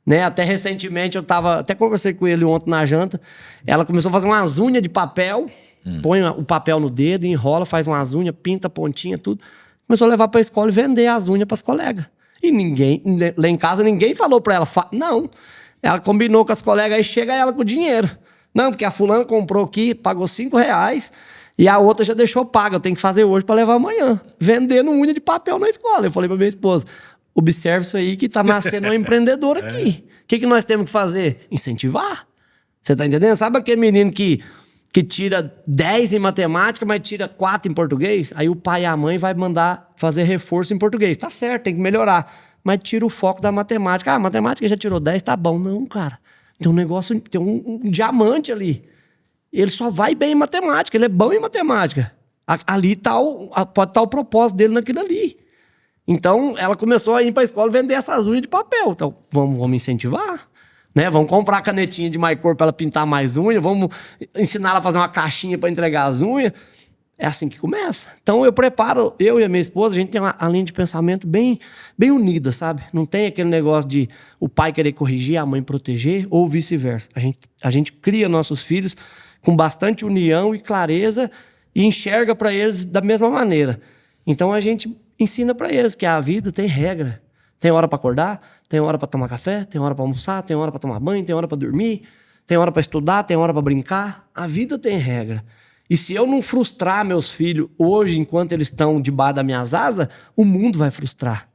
Né? Até recentemente até conversei com ele ontem na janta, ela começou a fazer umas unhas de papel, põe o papel no dedo, enrola, faz umas unhas, pinta a pontinha, tudo. Começou a levar pra escola e vender as unhas pras colegas. E lá em casa ninguém falou pra ela, não. Ela combinou com as colegas, aí chega ela com o dinheiro. Não, porque a fulana comprou aqui, pagou R$5, e a outra já deixou paga, eu tenho que fazer hoje pra levar amanhã. Vendendo unha de papel na escola. Eu falei pra minha esposa, observe isso aí que tá nascendo uma empreendedora aqui. O que nós temos que fazer? Incentivar. Você tá entendendo? Sabe aquele menino que tira 10 em matemática, mas tira 4 em português? Aí o pai e a mãe vai mandar fazer reforço em português. Tá certo, tem que melhorar. Mas tira o foco da matemática. A matemática já tirou 10, tá bom. Não, cara. Tem um negócio, tem um diamante ali. Ele só vai bem em matemática, ele é bom em matemática. Ali pode estar o propósito dele naquilo ali. Então, ela começou a ir para a escola vender essas unhas de papel. Então, vamos incentivar, né? Vamos comprar canetinha de Maicor para ela pintar mais unha, vamos ensinar ela a fazer uma caixinha para entregar as unhas. É assim que começa. Então, eu e a minha esposa, a gente tem uma linha de pensamento bem unida, sabe? Não tem aquele negócio de o pai querer corrigir, a mãe proteger, ou vice-versa. A gente cria nossos filhos com bastante união e clareza e enxerga para eles da mesma maneira. Então, a gente ensina para eles que a vida tem regra. Tem hora para acordar, tem hora para tomar café, tem hora para almoçar, tem hora para tomar banho, tem hora para dormir, tem hora para estudar, tem hora para brincar. A vida tem regra. E se eu não frustrar meus filhos hoje, enquanto eles estão debaixo das minhas asas, o mundo vai frustrar.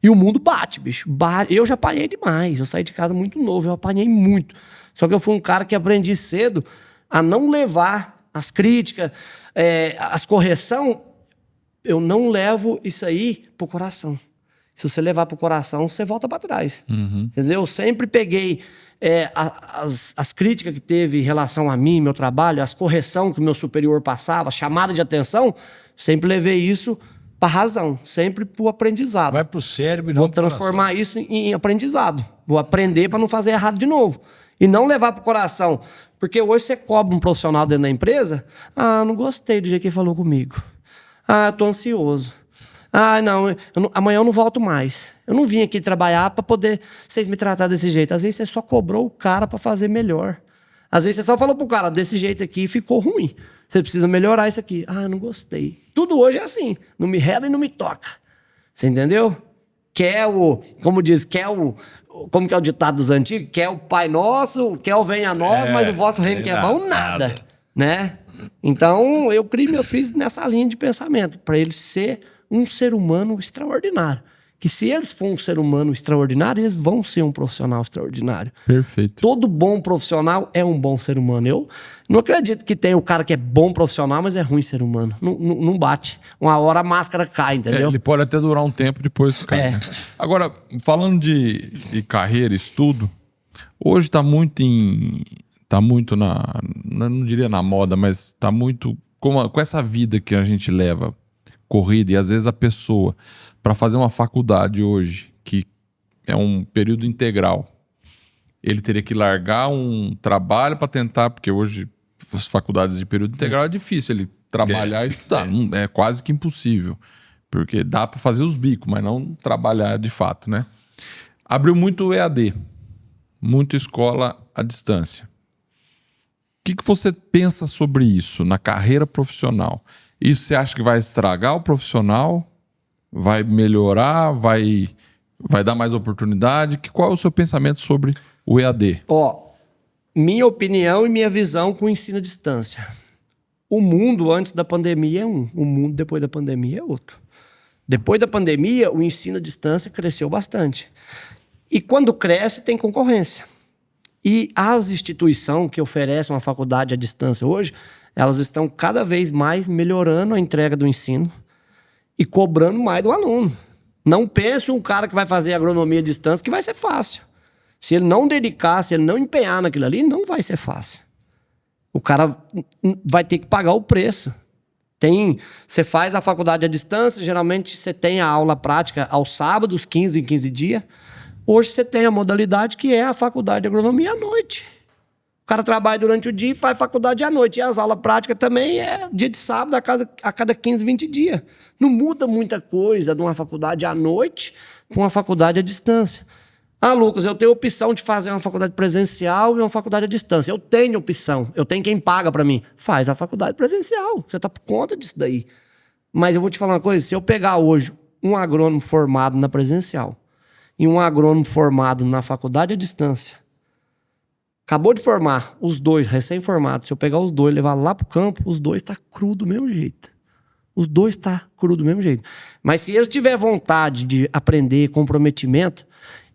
E o mundo bate, bicho. Eu já apanhei demais. Eu saí de casa muito novo, eu apanhei muito. Só que eu fui um cara que aprendi cedo a não levar as críticas, as correções. Eu não levo isso aí pro coração. Se você levar pro coração, você volta para trás. Entendeu? Eu sempre peguei as críticas que teve em relação a mim, meu trabalho, as correções que o meu superior passava, a chamada de atenção, sempre levei isso para razão, sempre pro aprendizado. Vai pro cérebro e não vou transformar isso em aprendizado. Vou aprender para não fazer errado de novo. E não levar pro coração. Porque hoje você cobra um profissional dentro da empresa, não gostei do jeito que ele falou comigo. Eu tô ansioso. Amanhã eu não volto mais. Eu não vim aqui trabalhar para poder vocês me tratar desse jeito. Às vezes você só cobrou o cara para fazer melhor. Às vezes você só falou pro cara, desse jeito aqui ficou ruim. Você precisa melhorar isso aqui. Eu não gostei. Tudo hoje é assim. Não me rela e não me toca. Você entendeu? Como que é o ditado dos antigos? Quer o Pai Nosso, quer o Venha a Nós, mas o vosso reino que é bom, nada. Né? Então, eu crio meus filhos nessa linha de pensamento, para eles ser um ser humano extraordinário. Que se eles for um ser humano extraordinário, eles vão ser um profissional extraordinário. Perfeito. Todo bom profissional é um bom ser humano. Eu não acredito que tem o cara que é bom profissional, mas é ruim ser humano. Não bate. Uma hora a máscara cai, entendeu? Ele pode até durar um tempo, depois cai. Né? Agora, falando de carreira, estudo, hoje está muito não diria na moda, mas está muito com essa vida que a gente leva, corrida, e às vezes a pessoa, para fazer uma faculdade hoje, que é um período integral, ele teria que largar um trabalho para tentar, porque hoje as faculdades de período integral é difícil ele trabalhar e estudar, é quase que impossível, porque dá para fazer os bicos, mas não trabalhar de fato, né? Abriu muito EAD, muita escola à distância. O que você pensa sobre isso na carreira profissional? Isso você acha que vai estragar o profissional? Vai melhorar? Vai dar mais oportunidade? Qual é o seu pensamento sobre o EAD? Minha opinião e minha visão com o ensino à distância. O mundo antes da pandemia é um, o mundo depois da pandemia é outro. Depois da pandemia, o ensino à distância cresceu bastante. E quando cresce, tem concorrência. E as instituições que oferecem uma faculdade à distância hoje, elas estão cada vez mais melhorando a entrega do ensino e cobrando mais do aluno. Não pense um cara que vai fazer agronomia à distância que vai ser fácil. Se ele não dedicar, se ele não empenhar naquilo ali, não vai ser fácil. O cara vai ter que pagar o preço. Você faz a faculdade à distância, geralmente você tem a aula prática aos sábados, 15 em 15 dias. Hoje você tem a modalidade que é a faculdade de agronomia à noite. O cara trabalha durante o dia e faz faculdade à noite. E as aulas práticas também é dia de sábado a cada 15, 20 dias. Não muda muita coisa de uma faculdade à noite para uma faculdade à distância. Lucas, eu tenho opção de fazer uma faculdade presencial e uma faculdade à distância. Eu tenho opção. Eu tenho quem paga para mim. Faz a faculdade presencial. Você tá por conta disso daí. Mas eu vou te falar uma coisa. Se eu pegar hoje um agrônomo formado na presencial e um agrônomo formado na faculdade à distância, acabou de formar os dois, recém-formados, se eu pegar os dois e levar lá pro campo, os dois tá cru do mesmo jeito. Os dois tá cru do mesmo jeito. Mas se eles tiverem vontade de aprender, comprometimento,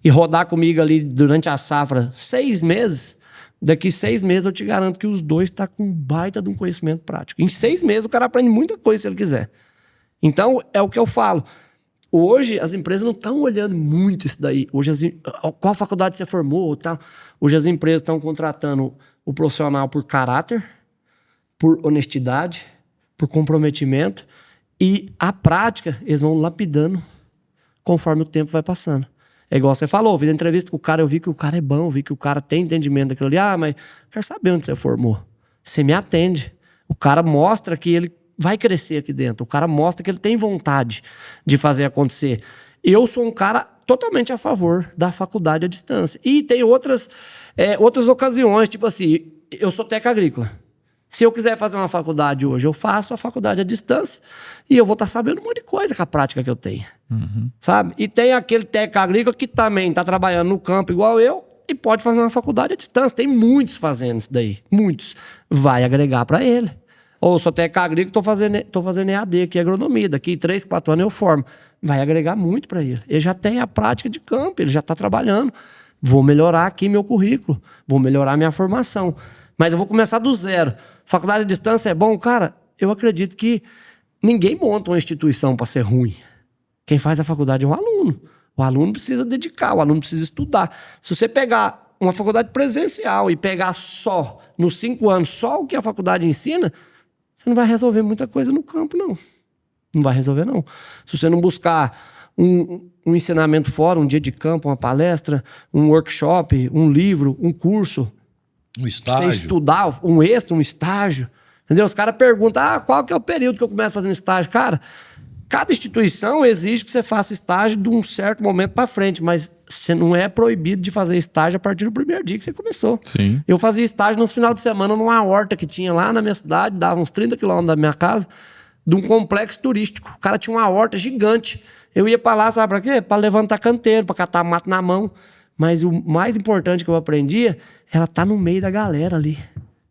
e rodar comigo ali durante a safra 6 meses, daqui 6 meses eu te garanto que os dois tá com um baita de um conhecimento prático. Em 6 meses o cara aprende muita coisa se ele quiser. Então, é o que eu falo. Hoje, as empresas não estão olhando muito isso daí. Hoje, qual faculdade você formou? Tal. Hoje, as empresas estão contratando o profissional por caráter, por honestidade, por comprometimento. E a prática, eles vão lapidando conforme o tempo vai passando. É igual você falou, eu fiz a entrevista com o cara, eu vi que o cara é bom, eu vi que o cara tem entendimento daquilo ali. Ah, mas eu quero saber onde você formou. Você me atende. O cara mostra que ele vai crescer aqui dentro. O cara mostra que ele tem vontade de fazer acontecer. Eu sou um cara totalmente a favor da faculdade à distância. E tem outras ocasiões, tipo assim, eu sou técnico agrícola. Se eu quiser fazer uma faculdade hoje, eu faço a faculdade à distância e eu vou estar sabendo um monte de coisa com a prática que eu tenho. Sabe? E tem aquele técnico agrícola que também está trabalhando no campo igual eu e pode fazer uma faculdade à distância. Tem muitos fazendo isso daí. Muitos. Vai agregar para ele. Ou sou técnico agrícola, tô fazendo EAD, que é agronomia. Daqui 3, 4 anos eu formo. Vai agregar muito para ele. Ele já tem a prática de campo, ele já está trabalhando. Vou melhorar aqui meu currículo. Vou melhorar minha formação. Mas eu vou começar do zero. Faculdade à distância é bom? Cara, eu acredito que ninguém monta uma instituição para ser ruim. Quem faz a faculdade é um aluno. O aluno precisa dedicar, o aluno precisa estudar. Se você pegar uma faculdade presencial e pegar só, nos 5 anos, só o que a faculdade ensina, você não vai resolver muita coisa no campo, não. Não vai resolver, não. Se você não buscar um ensinamento fora, um dia de campo, uma palestra, um workshop, um livro, um curso, Um estágio. você estudar, um extra, um estágio, entendeu? Os caras perguntam, qual que é o período que eu começo fazendo estágio? Cara, cada instituição exige que você faça estágio de um certo momento para frente, mas você não é proibido de fazer estágio a partir do primeiro dia que você começou. Sim. Eu fazia estágio nos final de semana numa horta que tinha lá na minha cidade, dava uns 30 quilômetros da minha casa, de um complexo turístico. O cara tinha uma horta gigante. Eu ia para lá, sabe para quê? Para levantar canteiro, para catar mato na mão. Mas o mais importante que eu aprendia era estar no meio da galera ali.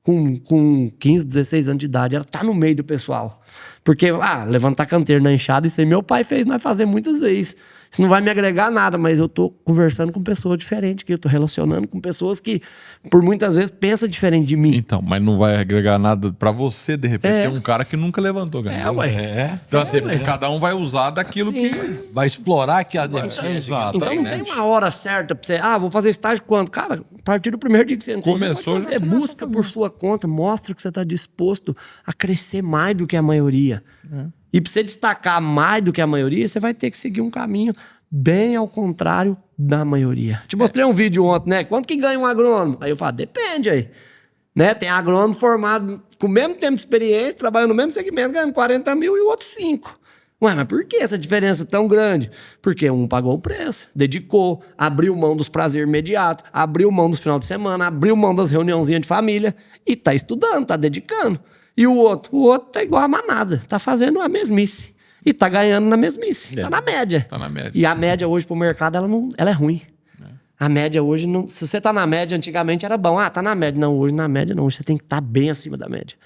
Com 15, 16 anos de idade. Ela tá no meio do pessoal. Porque, levantar canteiro na enxada, isso aí meu pai fez nós fazer muitas vezes. Isso não vai me agregar nada, mas eu tô conversando com pessoas diferentes, que eu tô relacionando com pessoas que, por muitas vezes, pensam diferente de mim. Então, mas não vai agregar nada pra você, de repente, tem um cara que nunca levantou canteiro. Então, assim, cada um vai usar daquilo Sim. que... Vai explorar aqui a deficiência. Exato. Então não tem uma hora certa pra você, vou fazer estágio quando? Cara, a partir do primeiro dia que você entrou, Começou, você já pode fazer. Busca por sua conta, mostra que você está disposto a crescer mais do que a maioria. E para você destacar mais do que a maioria, você vai ter que seguir um caminho bem ao contrário da maioria. Te mostrei um vídeo ontem, né? Quanto que ganha um agrônomo? Aí eu falo, depende aí. Né? Tem agrônomo formado com o mesmo tempo de experiência, trabalhando no mesmo segmento, ganhando 40 mil e o outro 5. Ué, mas por que essa diferença tão grande? Porque um pagou o preço, dedicou, abriu mão dos prazeres imediatos, abriu mão dos final de semana, abriu mão das reuniãozinhas de família e tá estudando, tá dedicando. E o outro tá igual a manada, tá fazendo a mesmice. E tá ganhando na mesmice, tá na média. Tá na média. E a média hoje pro mercado, ela é ruim. A média hoje, não, se você tá na média, antigamente era bom. Tá na média. Não, hoje na média não. Hoje você tem que estar bem acima da média.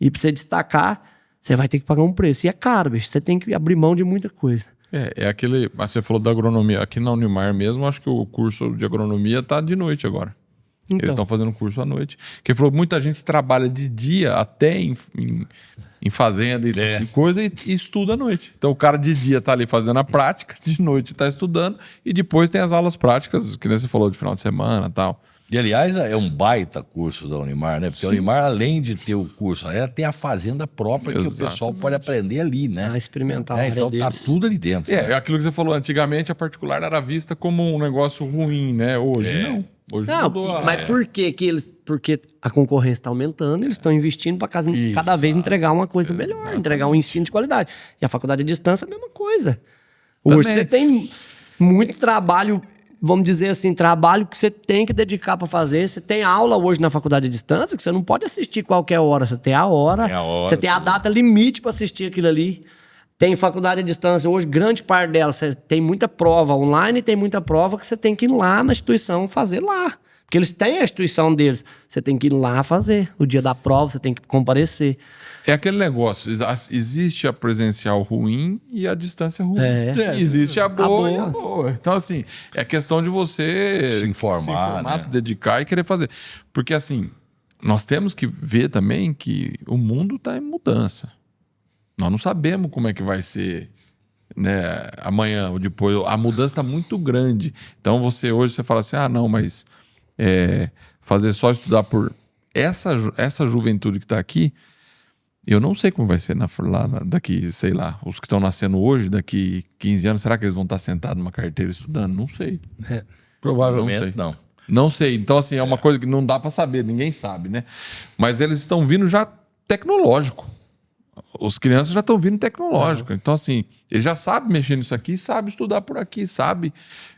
E pra você destacar, você vai ter que pagar um preço. E é caro, bicho. Você tem que abrir mão de muita coisa. É aquele... Você falou da agronomia. Aqui na Unimar mesmo, acho que o curso de agronomia tá de noite agora. Então. Eles estão fazendo curso à noite. Porque falou, muita gente trabalha de dia até em fazenda e coisa e estuda à noite. Então o cara de dia tá ali fazendo a prática, de noite tá estudando e depois tem as aulas práticas, que nem você falou, de final de semana e tal. E, aliás, é um baita curso da Unimar, né? Porque a Unimar, além de ter o curso, ela tem a fazenda própria que o pessoal pode aprender ali, né? Experimentar a área Então tá deles. tudo ali dentro. É aquilo que você falou, antigamente a particular era vista como um negócio ruim, né? Hoje não. Hoje Não, mudou. mas por que eles... Porque a concorrência está aumentando, eles estão investindo para cada vez entregar uma coisa melhor, entregar um ensino de qualidade. E a faculdade à distância é a mesma coisa. Hoje Também. você tem muito trabalho, vamos dizer assim, trabalho que você tem que dedicar para fazer. Você tem aula hoje na faculdade à distância que você não pode assistir qualquer hora. Você tem a hora, você tem a data limite para assistir aquilo ali. Tem faculdade à distância hoje, grande parte dela, você tem muita prova online, tem muita prova que você tem que ir lá na instituição fazer lá. Porque eles têm a instituição deles. Você tem que ir lá fazer. O dia da prova, você tem que comparecer. É aquele negócio, existe a presencial ruim e a distância ruim. Existe a boa e a boa. Então, assim, é questão de você Se informar, né? se dedicar e querer fazer. Porque, assim, nós temos que ver também que o mundo está em mudança. Nós não sabemos como é que vai ser né, amanhã ou depois. A mudança está muito grande. Então hoje você fala assim, não, mas fazer só estudar por essa juventude que está aqui, eu não sei como vai ser daqui, sei lá, os que estão nascendo hoje, daqui 15 anos, será que eles vão estar sentados numa carteira estudando? Não sei. Provavelmente não. Não sei. Então, assim, é uma coisa que não dá para saber, ninguém sabe, né? Mas eles estão vindo já tecnológico. Os crianças já estão vindo tecnológico. Então, assim, eles já sabem mexer nisso aqui, sabem estudar por aqui, sabe?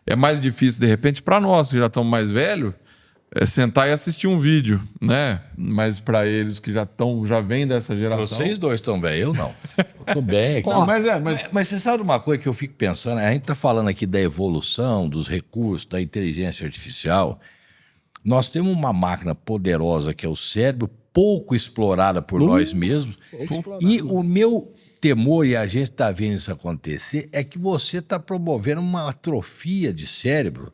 É mais difícil, de repente, para nós que já estamos mais velhos, sentar e assistir um vídeo, né? Mas para eles que já vêm dessa geração... Vocês dois estão bem, eu não. Eu tô bem aqui. Mas você sabe uma coisa que eu fico pensando? A gente está falando aqui da evolução, dos recursos, da inteligência artificial. Nós temos uma máquina poderosa que é o cérebro, pouco explorada por nós mesmos. E o meu temor, e a gente está vendo isso acontecer, é que você está promovendo uma atrofia de cérebro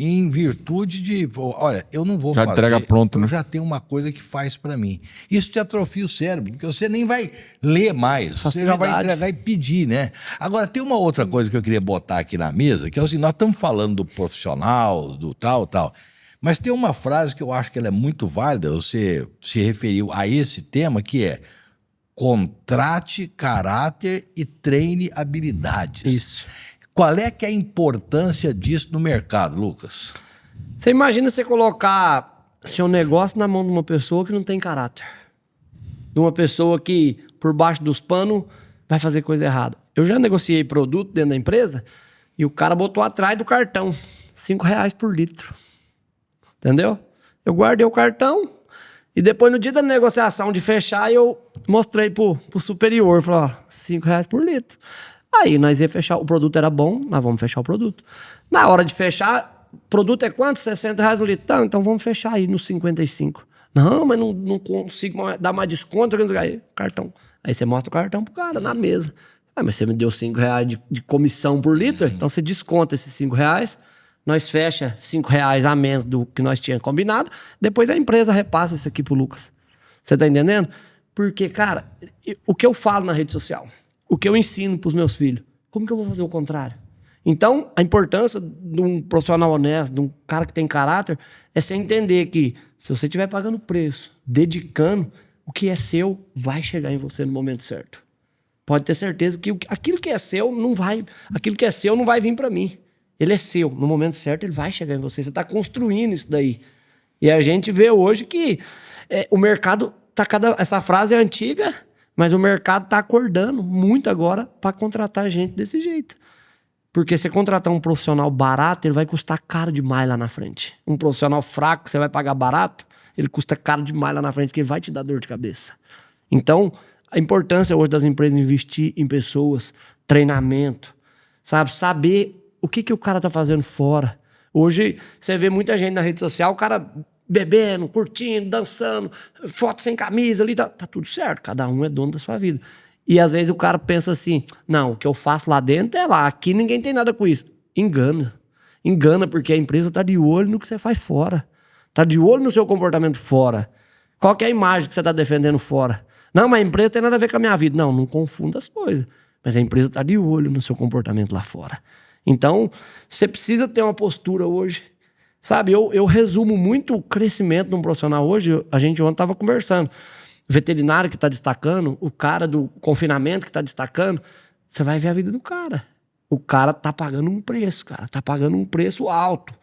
em virtude de, olha, eu não vou fazer, entrega pronto, eu né? já tenho uma coisa que faz para mim. Isso te atrofia o cérebro, porque você nem vai ler mais, você já vai entregar e pedir, né? Agora, tem uma outra coisa que eu queria botar aqui na mesa, que é o seguinte, nós estamos falando do profissional, do tal, mas tem uma frase que eu acho que ela é muito válida, você se referiu a esse tema, que é contrate caráter e treine habilidades. Isso. Qual é que é a importância disso no mercado, Lucas? Você imagina você colocar seu negócio na mão de uma pessoa que não tem caráter. De uma pessoa que, por baixo dos panos, vai fazer coisa errada. Eu já negociei produto dentro da empresa e o cara botou atrás do cartão R$5 por litro. Entendeu? Eu guardei o cartão e depois, no dia da negociação de fechar, eu mostrei pro superior. Falei, ó, R$5 por litro. Aí nós ia fechar, o produto era bom, nós vamos fechar o produto. Na hora de fechar, produto é quanto? R$60 o litro. Então vamos fechar aí nos 55. Não, mas não consigo dar mais desconto. Aí, cartão. Aí você mostra o cartão pro cara na mesa. Mas você me deu R$5 de comissão por litro, então você desconta esses R$5, nós fecha R$5 a menos do que nós tínhamos combinado, depois a empresa repassa isso aqui pro Lucas. Você tá entendendo? Porque, cara, o que eu falo na rede social, o que eu ensino pros meus filhos, como que eu vou fazer o contrário? Então, a importância de um profissional honesto, de um cara que tem caráter, é você entender que se você estiver pagando preço, dedicando, o que é seu vai chegar em você no momento certo. Pode ter certeza que aquilo que é seu não vai vir para mim. Ele é seu. No momento certo, ele vai chegar em você. Você está construindo isso daí. E a gente vê hoje que o mercado essa frase é antiga, mas o mercado está acordando muito agora para contratar gente desse jeito. Porque você contratar um profissional barato, ele vai custar caro demais lá na frente. Um profissional fraco, você vai pagar barato, ele custa caro demais lá na frente, que ele vai te dar dor de cabeça. Então, a importância hoje das empresas investir em pessoas, treinamento, sabe? Saber o que o cara tá fazendo fora. Hoje, você vê muita gente na rede social, o cara bebendo, curtindo, dançando, foto sem camisa ali, tá tudo certo. Cada um é dono da sua vida. E às vezes o cara pensa assim, não, o que eu faço lá dentro é lá, aqui ninguém tem nada com isso. Engana. Engana porque a empresa tá de olho no que você faz fora. Tá de olho no seu comportamento fora. Qual que é a imagem que você tá defendendo fora? Não, mas a empresa tem nada a ver com a minha vida. Não confunda as coisas. Mas a empresa tá de olho no seu comportamento lá fora. Então, você precisa ter uma postura hoje. Sabe, eu resumo muito o crescimento de um profissional hoje. A gente ontem estava conversando. O veterinário que está destacando, o cara do confinamento que está destacando, você vai ver a vida do cara. O cara tá pagando um preço, cara. Tá pagando um preço alto.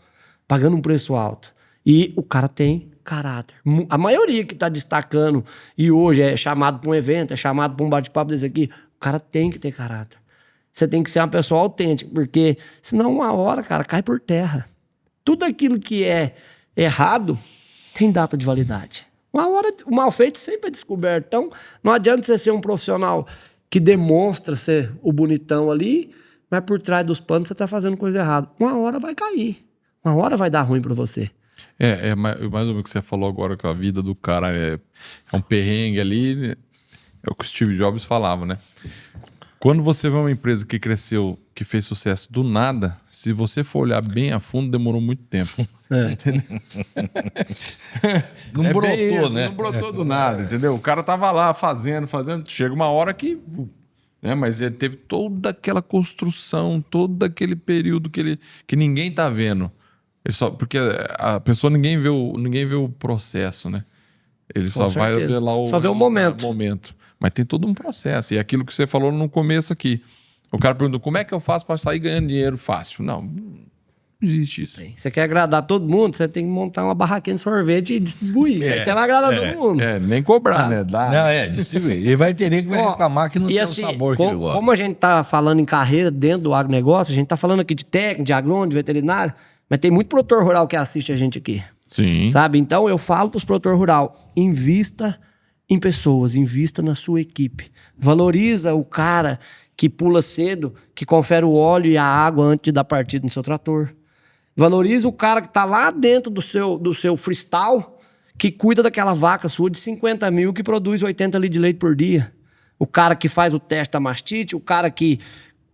Pagando um preço alto. E o cara tem caráter. A maioria que tá destacando e hoje é chamado para um evento, é chamado para um bate-papo desse aqui, o cara tem que ter caráter. Você tem que ser uma pessoa autêntica, porque senão uma hora, cara, cai por terra. Tudo aquilo que é errado tem data de validade. Uma hora, o mal feito sempre é descoberto. Então, não adianta você ser um profissional que demonstra ser o bonitão ali, mas por trás dos panos você tá fazendo coisa errada. Uma hora vai cair. Uma hora vai dar ruim para você. Mais ou menos o que você falou agora, que a vida do cara é um perrengue ali. É o que o Steve Jobs falava, né? Quando você vê uma empresa que cresceu, que fez sucesso do nada, se você for olhar bem a fundo, demorou muito tempo. Não brotou, né? Não brotou do nada, entendeu? O cara tava lá fazendo. Chega uma hora que né? Mas ele teve toda aquela construção, todo aquele período que ninguém tá vendo. Porque a pessoa ninguém vê o processo, né? Ele só vai ver lá só vê o momento. Mas tem todo um processo. E aquilo que você falou no começo aqui. O cara perguntou, como é que eu faço para sair ganhando dinheiro fácil? Não existe isso. Você quer agradar todo mundo, você tem que montar uma barraquinha de sorvete e distribuir. Aí você vai agradar todo mundo. Nem cobrar, né? Dá. Não, distribuir. Ele vai ter que reclamar que não tem assim, o sabor que ele gosta. Como a gente tá falando em carreira dentro do agronegócio, a gente tá falando aqui de técnico, de agrônomo, de veterinário, mas tem muito produtor rural que assiste a gente aqui. Sim. Sabe? Então eu falo pros produtor rural, invista em pessoas, invista na sua equipe. Valoriza o cara que pula cedo, que confere o óleo e a água antes de dar partida no seu trator. Valoriza o cara que tá lá dentro do seu freestyle, que cuida daquela vaca sua de 50 mil que produz 80 litros de leite por dia. O cara que faz o teste da mastite, o cara que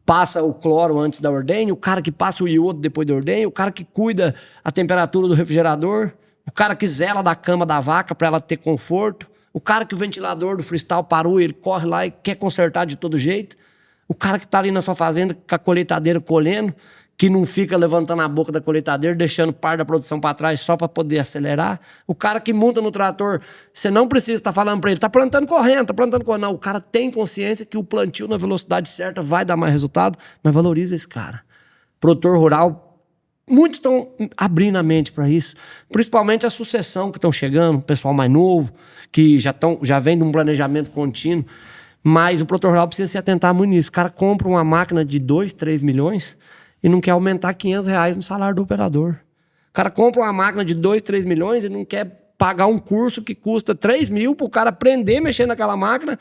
passa o cloro antes da ordenha, o cara que passa o iodo depois da ordenha, o cara que cuida a temperatura do refrigerador, o cara que zela da cama da vaca para ela ter conforto, o cara que o ventilador do freestyle parou, ele corre lá e quer consertar de todo jeito, o cara que tá ali na sua fazenda com a colheitadeira colhendo, que não fica levantando a boca da colheitadeira, deixando parte da produção para trás só para poder acelerar. O cara que monta no trator, você não precisa estar falando para ele, tá plantando correndo, tá plantando correndo. Não, o cara tem consciência que o plantio na velocidade certa vai dar mais resultado, mas valoriza esse cara. Produtor rural, muitos estão abrindo a mente para isso, principalmente a sucessão que estão chegando, o pessoal mais novo, que já vem de um planejamento contínuo, mas o produtor rural precisa se atentar muito nisso. O cara compra uma máquina de 2, 3 milhões e não quer aumentar R$500 no salário do operador. O cara compra uma máquina de 2, 3 milhões e não quer pagar um curso que custa 3 mil para o cara aprender a mexer naquela máquina,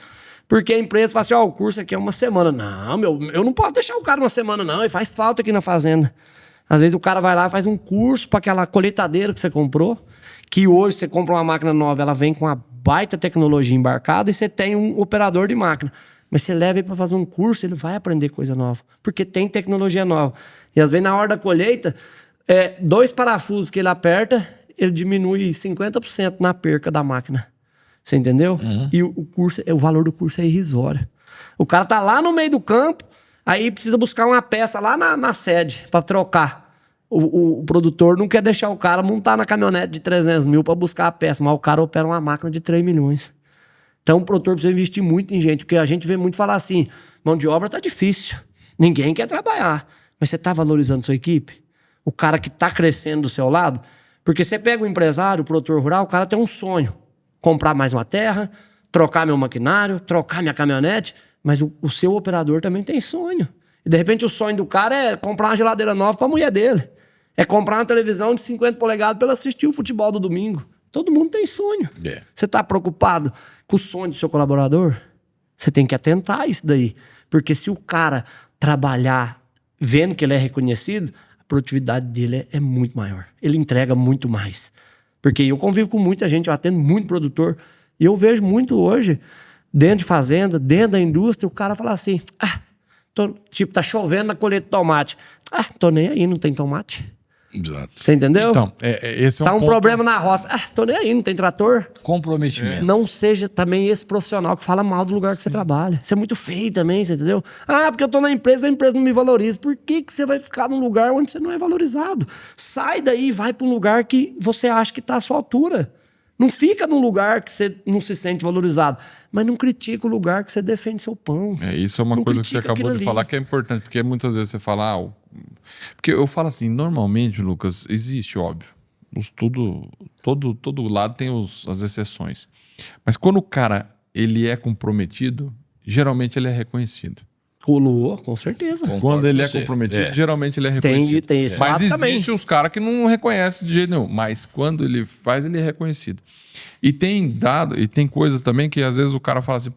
porque a empresa fala assim, o curso aqui é uma semana. Não, eu não posso deixar o cara uma semana, não, e faz falta aqui na fazenda. Às vezes o cara vai lá e faz um curso para aquela colheitadeira que você comprou, que hoje você compra uma máquina nova, ela vem com uma baita tecnologia embarcada e você tem um operador de máquina. Mas você leva ele para fazer um curso, ele vai aprender coisa nova. Porque tem tecnologia nova. E às vezes na hora da colheita, 2 parafusos que ele aperta, ele diminui 50% na perca da máquina. Você entendeu? Uhum. E o valor do curso é irrisório. O cara tá lá no meio do campo, aí precisa buscar uma peça lá na sede para trocar. O produtor não quer deixar o cara montar na caminhonete de 300 mil para buscar a peça, mas o cara opera uma máquina de 3 milhões. Então o produtor precisa investir muito em gente, porque a gente vê muito falar assim, mão de obra tá difícil, ninguém quer trabalhar, mas você tá valorizando sua equipe? O cara que tá crescendo do seu lado? Porque você pega o empresário, o produtor rural, o cara tem um sonho, comprar mais uma terra, trocar meu maquinário, trocar minha caminhonete, mas o seu operador também tem sonho. E de repente o sonho do cara é comprar uma geladeira nova para a mulher dele, é comprar uma televisão de 50 polegadas para ela assistir o futebol do domingo. Todo mundo tem sonho. Você tá preocupado com o sonho do seu colaborador? Você tem que atentar a isso daí. Porque se o cara trabalhar vendo que ele é reconhecido, a produtividade dele é muito maior. Ele entrega muito mais. Porque eu convivo com muita gente, eu atendo muito produtor, e eu vejo muito hoje, dentro de fazenda, dentro da indústria, o cara fala assim, tá chovendo na colheita de tomate. Tô nem aí, não tem tomate. Exato. Você entendeu? Então, esse é tá um ponto... problema na roça. Tô nem aí, não tem trator. Comprometimento. Não seja também esse profissional que fala mal do lugar que você trabalha. Isso é muito feio também, você entendeu? Porque eu tô na empresa, a empresa não me valoriza. Por que você vai ficar num lugar onde você não é valorizado? Sai daí e vai para um lugar que você acha que tá à sua altura. Não fica num lugar que você não se sente valorizado. Mas não critica o lugar que você defende seu pão. Isso é uma coisa que você acabou de falar que é importante. Porque muitas vezes você fala... Porque eu falo assim, normalmente, Lucas, existe, óbvio. Todo lado tem as exceções. Mas quando o cara ele é comprometido, geralmente ele é reconhecido. Com certeza. Quando ele é comprometido, geralmente ele é reconhecido. Tem esse Mas lado existe também. os caras que não reconhecem de jeito nenhum. Mas quando ele faz, ele é reconhecido. E tem coisas também que às vezes o cara fala assim,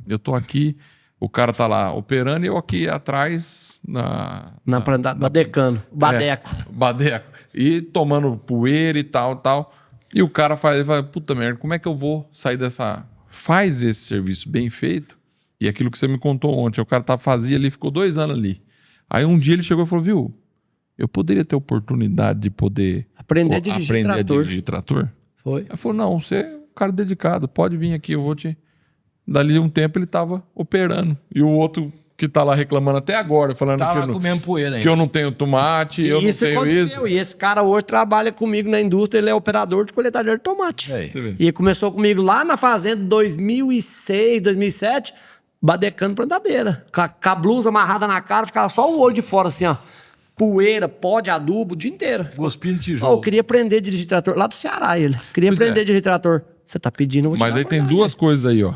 eu tô aqui, o cara tá lá operando e eu aqui atrás Badecano, badeco. Badeco. E tomando poeira e tal. E o cara fala, puta merda, como é que eu vou sair dessa... Faz esse serviço bem feito. E aquilo que você me contou ontem, o cara fazia ali, ficou 2 anos ali. Aí um dia ele chegou e falou, viu, eu poderia ter oportunidade de poder... Aprender a dirigir trator. Foi. Aí falou, não, você é um cara dedicado, pode vir aqui, eu vou te Dali um tempo ele tava operando. E o outro que tá lá reclamando até agora, falando Tá que, lá eu não, comendo poeira que ainda. eu não tenho tomate, eu não Isso tenho aconteceu. isso. E esse cara hoje trabalha comigo na indústria, ele é operador de colheitadeira de tomate. Aí. Você vê. E começou comigo lá na fazenda em 2006, 2007, badecando plantadeira. Com a blusa amarrada na cara, ficava só o olho de fora assim, ó. Poeira, pó de adubo, o dia inteiro. Cuspindo Ó, tijolo. eu queria aprender a dirigir trator. Lá do Ceará ele. Queria Pois aprender é. a dirigir trator. Você tá pedindo, eu vou te Mas dar aí a tem verdade. duas coisas aí, ó.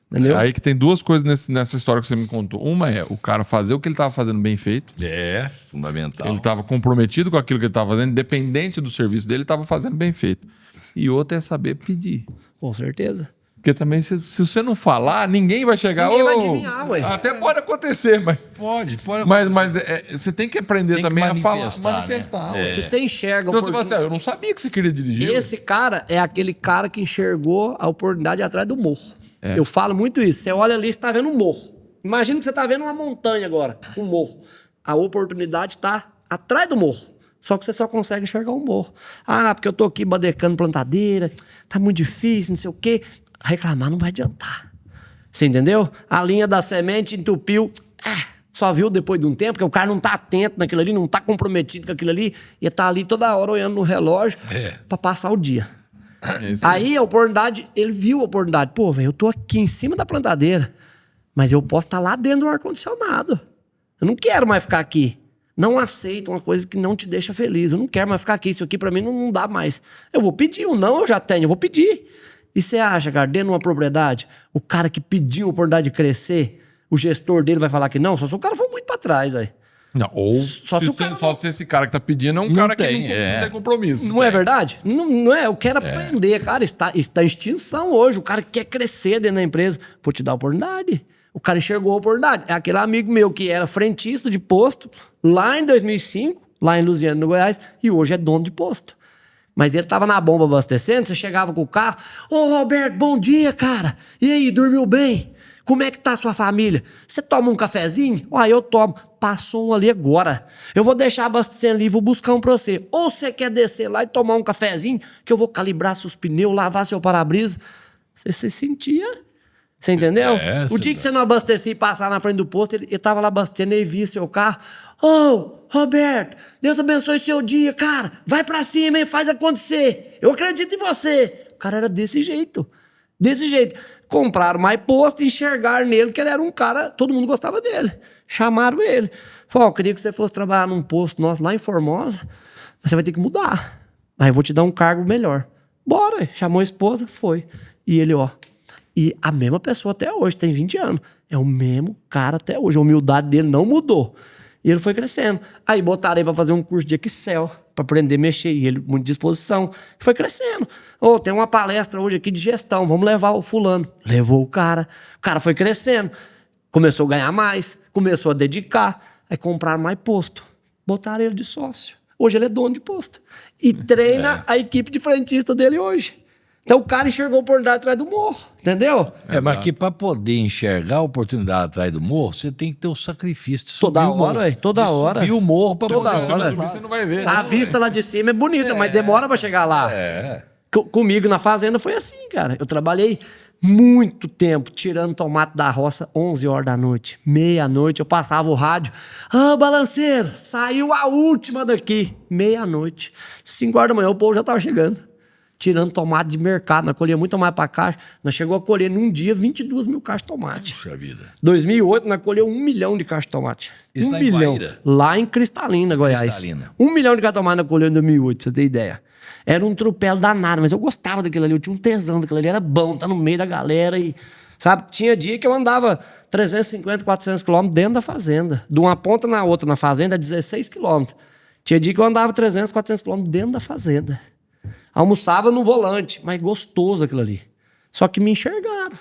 Entendeu? Aí que tem duas coisas nessa história que você me contou. Uma é o cara fazer o que ele tava fazendo bem feito. É, fundamental. Ele estava comprometido com aquilo que ele estava fazendo, independente do serviço dele, ele estava fazendo bem feito. E outra é saber pedir. Com certeza. Porque também, se você não falar, ninguém vai chegar. Ninguém vai "Ô, adivinhar, ué." Até pode acontecer, mas. Pode. Mas você tem que aprender Tem que também a falar. manifestar, né? Manifestar. É. ué. Se você enxerga... Senão você fala assim, eu não sabia que você queria dirigir. Esse cara é aquele cara que enxergou a oportunidade atrás do morro. Eu falo muito isso. Você olha ali, você tá vendo um morro. Imagina que você tá vendo uma montanha agora, um morro. A oportunidade tá atrás do morro. Só que você só consegue enxergar um morro. Ah, porque eu tô aqui badecando plantadeira, tá muito difícil, não sei o quê. Reclamar não vai adiantar. Você entendeu? A linha da semente entupiu. Só viu depois de um tempo, que o cara não tá atento naquilo ali, não tá comprometido com aquilo ali, e tá ali toda hora olhando no relógio pra passar o dia. Aí a oportunidade, ele viu a oportunidade. Pô, velho, eu tô aqui em cima da plantadeira, mas eu posso estar lá dentro do ar-condicionado. Eu não quero mais ficar aqui. Não aceito uma coisa que não te deixa feliz. Eu não quero mais ficar aqui. Isso aqui pra mim não dá mais. Eu vou pedir. Um não eu já tenho, eu vou pedir. E você acha, cara, dentro de uma propriedade, o cara que pediu a oportunidade de crescer, o gestor dele vai falar que não? Só se o cara for muito pra trás, aí. Não, ou Só se o cara só se esse cara que tá pedindo é um cara que não tem compromisso. Não é verdade? Não é. Eu quero aprender, cara. Está em extinção hoje. O cara quer crescer dentro da empresa. Vou te dar a oportunidade. O cara enxergou a oportunidade. É aquele amigo meu que era frentista de posto lá em 2005, lá em Lusiana, no Goiás, e hoje é dono de posto. Mas ele tava na bomba abastecendo, você chegava com o carro. Ô, Roberto, bom dia, cara. E aí, dormiu bem? Como é que tá a sua família? Você toma um cafezinho? Uai, eu tomo. Passou um ali agora. Eu vou deixar abastecendo ali e vou buscar um pra você. Ou você quer descer lá e tomar um cafezinho, que eu vou calibrar seus pneus, lavar seu para-brisa. Você se sentia... Você entendeu? O dia que você não abastecia e passar na frente do posto, ele tava lá abastecendo e via seu carro. Ô, Roberto, Deus abençoe seu dia, cara. Vai pra cima, hein? Faz acontecer. Eu acredito em você. O cara era desse jeito. Desse jeito. Compraram mais posto, enxergaram nele que ele era um cara, todo mundo gostava dele. Chamaram ele. Falaram, eu queria que você fosse trabalhar num posto nosso lá em Formosa, mas você vai ter que mudar. Aí eu vou te dar um cargo melhor. Bora. Chamou a esposa, foi. E ele, ó. E a mesma pessoa até hoje, tem 20 anos. É o mesmo cara até hoje. A humildade dele não mudou. E ele foi crescendo. Aí botaram ele pra fazer um curso de Excel, pra aprender a mexer. E ele, muita disposição. Foi crescendo. Ô, tem uma palestra hoje aqui de gestão, vamos levar o fulano. Levou o cara foi crescendo. Começou a ganhar mais, começou a dedicar. Aí compraram mais posto. Botaram ele de sócio. Hoje ele é dono de posto. E treina a equipe de frentista dele hoje. Então o cara enxergou a oportunidade atrás do morro, entendeu? Mas que para poder enxergar a oportunidade atrás do morro, você tem que ter o sacrifício de subir Toda o morro. hora, ué, toda De hora. subir o morro para Toda poder... hora. Você não vai ver. A vista lá de cima é bonita, mas demora pra chegar lá. Comigo na fazenda foi assim, cara. Eu trabalhei muito tempo tirando tomate da roça 11 horas da noite. Meia-noite eu passava o rádio. Balanceiro, saiu a última daqui. Meia-noite. 5 horas da manhã o povo já tava chegando. Tirando tomate de mercado. Nós colhia muito tomate pra caixa. Nós chegou a colher num dia 22 mil caixas de tomate. Puxa vida. 2008 nós colheu 1 milhão de caixas de tomate. Isso 1 lá em milhão. Guaíra? Lá em Cristalina, Goiás. Cristalina. 1 milhão de caixas de tomate nós colheu em 2008, pra você ter ideia. Era um tropelo danado, mas eu gostava daquilo ali. Eu tinha um tesão daquilo ali. Era bom, tá no meio da galera e... Sabe, tinha dia que eu andava 350, 400 quilômetros dentro da fazenda. De uma ponta na outra na fazenda é 16 quilômetros. Tinha dia que eu andava 300, 400 quilômetros dentro da fazenda. Almoçava no volante, mas gostoso aquilo ali. Só que me enxergaram.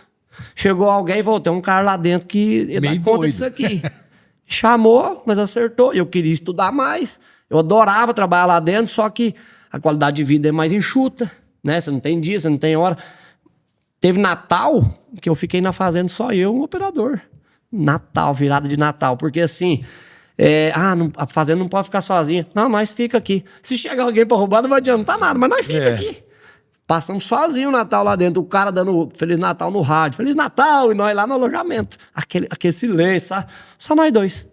Chegou alguém e falou, tem um cara lá dentro que dá Meio conta doido. disso aqui. Chamou, mas acertou. Eu queria estudar mais. Eu adorava trabalhar lá dentro, só que a qualidade de vida é mais enxuta, né? Você não tem dia, você não tem hora. Teve Natal, que eu fiquei na fazenda só eu e um operador. Natal, virada de Natal. Porque assim... a fazenda não pode ficar sozinha. Não, nós fica aqui. Se chegar alguém pra roubar, não vai adiantar nada, mas nós fica aqui. Passamos sozinho o Natal lá dentro, o cara dando Feliz Natal no rádio. Feliz Natal! E nós lá no alojamento. Aquele silêncio, sabe? Só nós dois.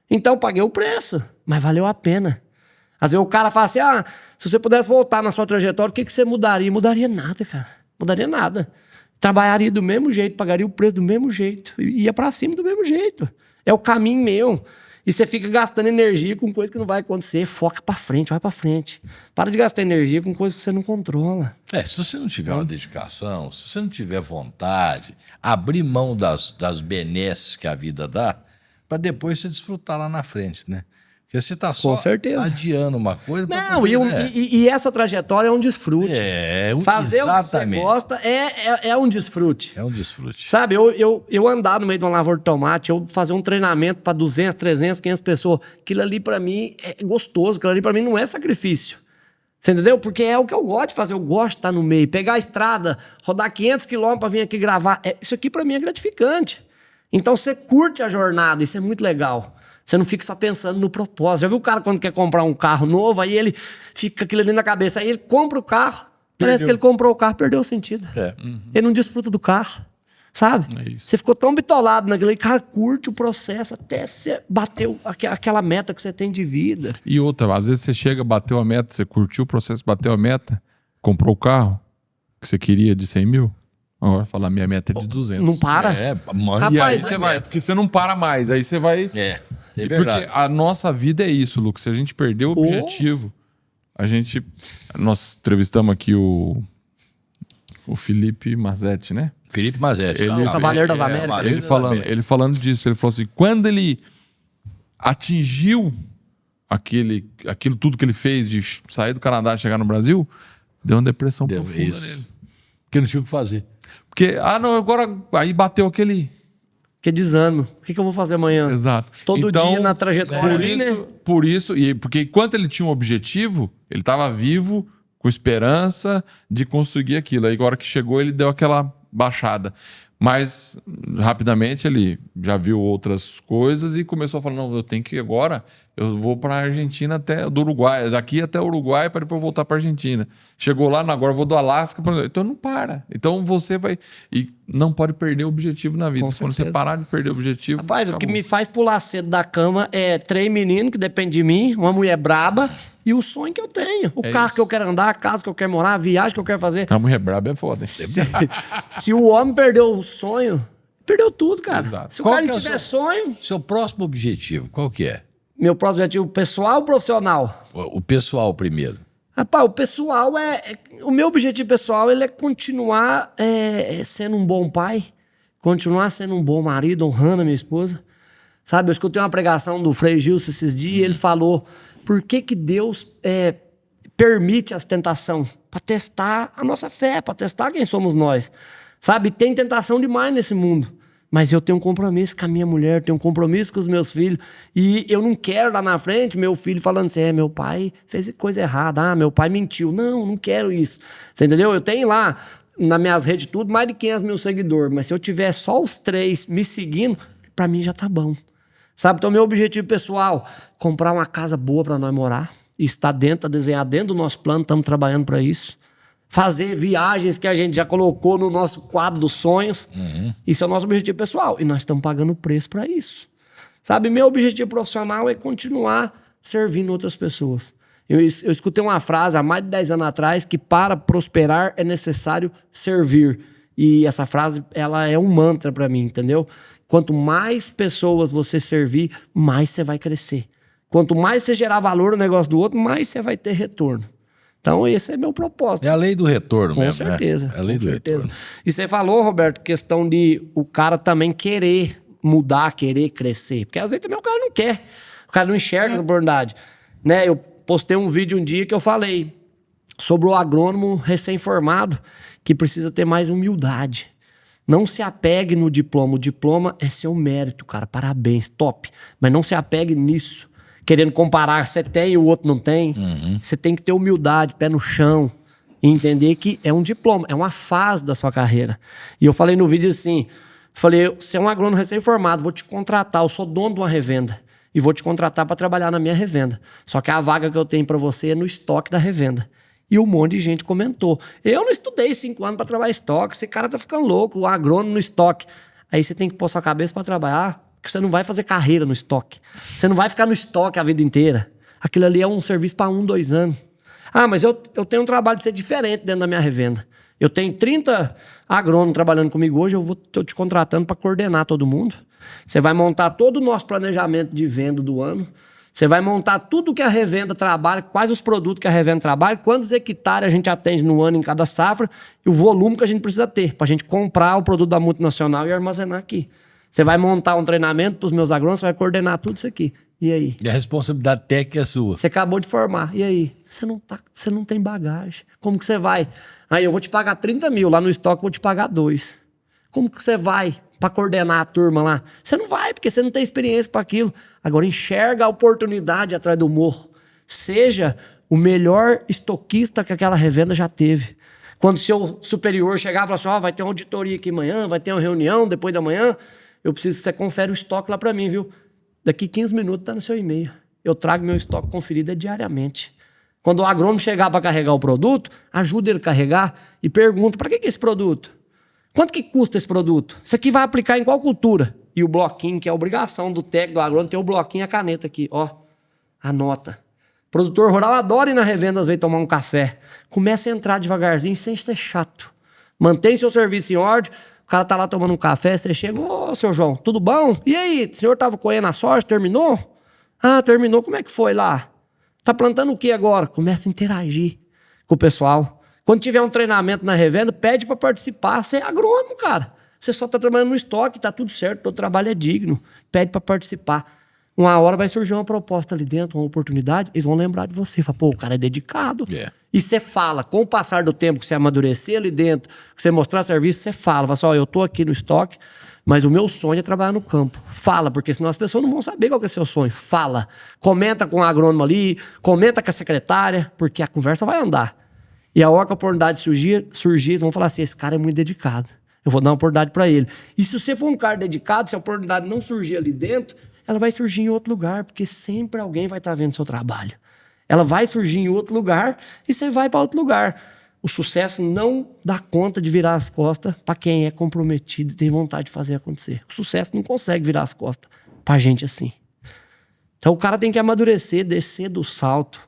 Então, paguei o preço, mas valeu a pena. Às vezes o cara fala assim, se você pudesse voltar na sua trajetória, o que você mudaria? Mudaria nada, cara. Mudaria nada. Trabalharia do mesmo jeito, pagaria o preço do mesmo jeito. Ia pra cima do mesmo jeito. É o caminho meu. E você fica gastando energia com coisa que não vai acontecer. Foca pra frente, vai pra frente. Para de gastar energia com coisa que você não controla. Se você não tiver uma dedicação, se você não tiver vontade, abrir mão das benesses que a vida dá, para depois você desfrutar lá na frente, né? Porque você tá só adiando uma coisa. Não, e essa trajetória é um desfrute. Fazer exatamente. O que você gosta é um desfrute. É um desfrute. Sabe, eu andar no meio de uma lavoura de tomate, eu fazer um treinamento para 200, 300, 500 pessoas, aquilo ali para mim é gostoso, aquilo ali para mim não é sacrifício. Você entendeu? Porque é o que eu gosto de fazer, eu gosto de estar no meio. Pegar a estrada, rodar 500 quilômetros para vir aqui gravar, isso aqui para mim é gratificante. Então você curte a jornada, isso é muito legal. Você não fica só pensando no propósito. Já viu o cara quando quer comprar um carro novo, aí ele fica aquilo ali na cabeça, aí ele compra o carro, parece que ele comprou o carro, perdeu o sentido. Ele não desfruta do carro, sabe? Você ficou tão bitolado naquilo aí, cara, curte o processo até você bater aquela meta que você tem de vida. E outra, às vezes você chega, bateu a meta, você curtiu o processo, bateu a meta, comprou o carro que você queria de 100 mil, agora fala, minha meta é de 200. Não para? E aí você vai, porque você não para mais, aí você vai... É verdade. Porque a nossa vida é isso, Lucas. Se a gente perder o objetivo, nós entrevistamos aqui o Felipe Mazetti, né? Felipe Mazetti. O Cavaleiro das Américas. Ele falando disso, ele falou assim, quando ele atingiu aquilo tudo que ele fez de sair do Canadá e chegar no Brasil, deu uma depressão profunda nele. Porque não tinha o que fazer. Porque, agora aí bateu aquele... Que desânimo. O que eu vou fazer amanhã? Exato. Todo dia na trajetória. Por isso, porque enquanto ele tinha um objetivo, ele estava vivo, com esperança de conseguir aquilo. Aí agora que chegou, ele deu aquela baixada. Mas, rapidamente, ele já viu outras coisas e começou a falar, não, eu tenho que agora, eu vou para a Argentina do Uruguai, daqui até o Uruguai para depois voltar para a Argentina. Chegou lá, agora eu vou do Alasca, então não para. Então você vai... E não pode perder o objetivo na vida. Quando você parar de perder o objetivo... Rapaz, acabou. O que me faz pular cedo da cama é 3 meninos que dependem de mim, uma mulher braba e o sonho que eu tenho. O carro que eu quero andar, a casa que eu quero morar, a viagem que eu quero fazer. A mulher braba é foda. Se o homem perdeu o sonho, perdeu tudo, cara. Exato. Se o cara não tiver sonho... Seu próximo objetivo, qual que é? Meu próximo objetivo pessoal ou profissional? O pessoal primeiro. Rapaz, o pessoal o meu objetivo pessoal ele é continuar sendo um bom pai, continuar sendo um bom marido, honrando a minha esposa. Sabe, eu escutei uma pregação do Frei Gilson esses dias e ele falou por que Deus permite as tentações? Para testar a nossa fé, para testar quem somos nós. Sabe, tem tentação demais nesse mundo. Mas eu tenho um compromisso com a minha mulher, tenho um compromisso com os meus filhos. E eu não quero lá na frente meu filho falando assim, meu pai fez coisa errada, meu pai mentiu. Não quero isso. Você entendeu? Eu tenho lá, nas minhas redes tudo, mais de 500 mil seguidores. Mas se eu tiver só os 3 me seguindo, pra mim já tá bom. Sabe? Então meu objetivo pessoal, comprar uma casa boa pra nós morar. Isso tá desenhado dentro do nosso plano, estamos trabalhando pra isso. Fazer viagens que a gente já colocou no nosso quadro dos sonhos. Isso é o nosso objetivo pessoal. E nós estamos pagando o preço para isso. Sabe, meu objetivo profissional é continuar servindo outras pessoas. Eu escutei uma frase há mais de 10 anos atrás que para prosperar é necessário servir. E essa frase, ela é um mantra para mim, entendeu? Quanto mais pessoas você servir, mais você vai crescer. Quanto mais você gerar valor no negócio do outro, mais você vai ter retorno. Então, esse é meu propósito. É a lei do retorno mesmo, Com certeza. É a lei do retorno. E você falou, Roberto, questão de o cara também querer mudar, querer crescer. Porque às vezes também o cara não quer. O cara não enxerga a oportunidade. Né? Eu postei um vídeo um dia que eu falei sobre o agrônomo recém-formado que precisa ter mais humildade. Não se apegue no diploma. O diploma é seu mérito, cara. Parabéns, top. Mas não se apegue nisso. Querendo comparar, você tem e o outro não tem. Você tem que ter humildade, pé no chão. E entender que é um diploma, é uma fase da sua carreira. E eu falei no vídeo assim, você é um agrônomo recém-formado, vou te contratar, eu sou dono de uma revenda. E vou te contratar para trabalhar na minha revenda. Só que a vaga que eu tenho para você é no estoque da revenda. E um monte de gente comentou. Eu não estudei 5 anos para trabalhar estoque. Esse cara tá ficando louco, o agrônomo no estoque. Aí você tem que pôr sua cabeça para trabalhar, porque você não vai fazer carreira no estoque. Você não vai ficar no estoque a vida inteira. Aquilo ali é um serviço para 1, 2 anos. Ah, mas eu tenho um trabalho de ser diferente dentro da minha revenda. Eu tenho 30 agrônomos trabalhando comigo hoje, tô te contratando para coordenar todo mundo. Você vai montar todo o nosso planejamento de venda do ano. Você vai montar tudo que a revenda trabalha, quais os produtos que a revenda trabalha, quantos hectares a gente atende no ano em cada safra e o volume que a gente precisa ter para a gente comprar o produto da multinacional e armazenar aqui. Você vai montar um treinamento para os meus agrônomos, você vai coordenar tudo isso aqui. E aí? E a responsabilidade técnica é sua. Você acabou de formar. E aí? Você não tem bagagem. Como que você vai? Aí eu vou te pagar 30 mil, lá no estoque eu vou te pagar 2. Como que você vai para coordenar a turma lá? Você não vai, porque você não tem experiência para aquilo. Agora enxerga a oportunidade atrás do morro. Seja o melhor estoquista que aquela revenda já teve. Quando seu superior chegava e falava assim, vai ter uma auditoria aqui amanhã, vai ter uma reunião depois da manhã, eu preciso que você confere o estoque lá para mim, viu? Daqui 15 minutos tá no seu e-mail. Eu trago meu estoque conferido diariamente. Quando o agrônomo chegar para carregar o produto, ajuda ele a carregar e pergunta, para que é esse produto? Quanto que custa esse produto? Isso aqui vai aplicar em qual cultura? E o bloquinho, que é a obrigação do técnico, do agrônomo, tem o bloquinho e a caneta aqui, ó. Anota. Produtor rural adora ir na revenda, às vezes, tomar um café. Começa a entrar devagarzinho, sem ser chato. Mantém seu serviço em ordem. O cara tá lá tomando um café, você chega, ô, seu João, tudo bom? E aí, o senhor tava colhendo a soja, terminou? Ah, terminou, como é que foi lá? Tá plantando o que agora? Começa a interagir com o pessoal. Quando tiver um treinamento na revenda, pede para participar. Você é agrônomo, cara. Você só tá trabalhando no estoque, tá tudo certo, todo trabalho é digno. Pede para participar. Uma hora vai surgir uma proposta ali dentro, uma oportunidade, eles vão lembrar de você. Fala, pô, o cara é dedicado. Yeah. E você fala, com o passar do tempo que você amadurecer ali dentro, que você mostrar serviço, você fala assim, ó, eu tô aqui no estoque, mas o meu sonho é trabalhar no campo. Fala, porque senão as pessoas não vão saber qual que é o seu sonho. Fala. Comenta com o agrônomo ali, comenta com a secretária, porque a conversa vai andar. E a hora que a oportunidade surgir, eles vão falar assim, esse cara é muito dedicado. Eu vou dar uma oportunidade para ele. E se você for um cara dedicado, se a oportunidade não surgir ali dentro, ela vai surgir em outro lugar, porque sempre alguém vai estar vendo seu trabalho. Ela vai surgir em outro lugar e você vai para outro lugar. O sucesso não dá conta de virar as costas para quem é comprometido e tem vontade de fazer acontecer. O sucesso não consegue virar as costas para gente assim. Então o cara tem que amadurecer, descer do salto,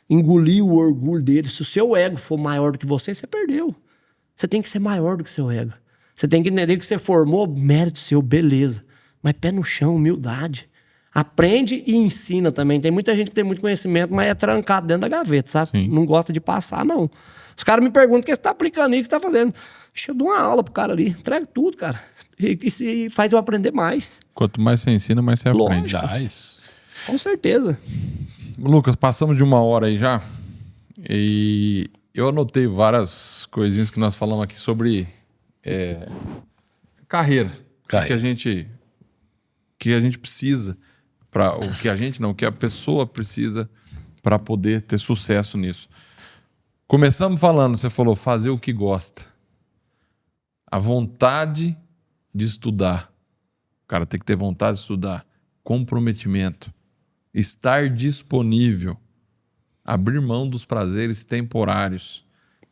engolir o orgulho dele. Se o seu ego for maior do que você perdeu. Você tem que ser maior do que seu ego. Você tem que entender que você formou, mérito seu, beleza. Mas pé no chão, humildade. Aprende e ensina também. Tem muita gente que tem muito conhecimento, mas é trancado dentro da gaveta, sabe? Sim. Não gosta de passar, não. Os caras me perguntam o que você está aplicando aí, o que você está fazendo. Deixa eu dar uma aula pro cara ali. Entrega tudo, cara. E faz eu aprender mais. Quanto mais você ensina, mais você aprende. Lógico. Com certeza. Lucas, passamos de 1 hora aí já. E eu anotei várias coisinhas que nós falamos aqui sobre carreira. Que a gente precisa, o que a pessoa precisa para poder ter sucesso nisso. Começamos falando, você falou, fazer o que gosta. A vontade de estudar. O cara tem que ter vontade de estudar. Comprometimento. Estar disponível. Abrir mão dos prazeres temporários.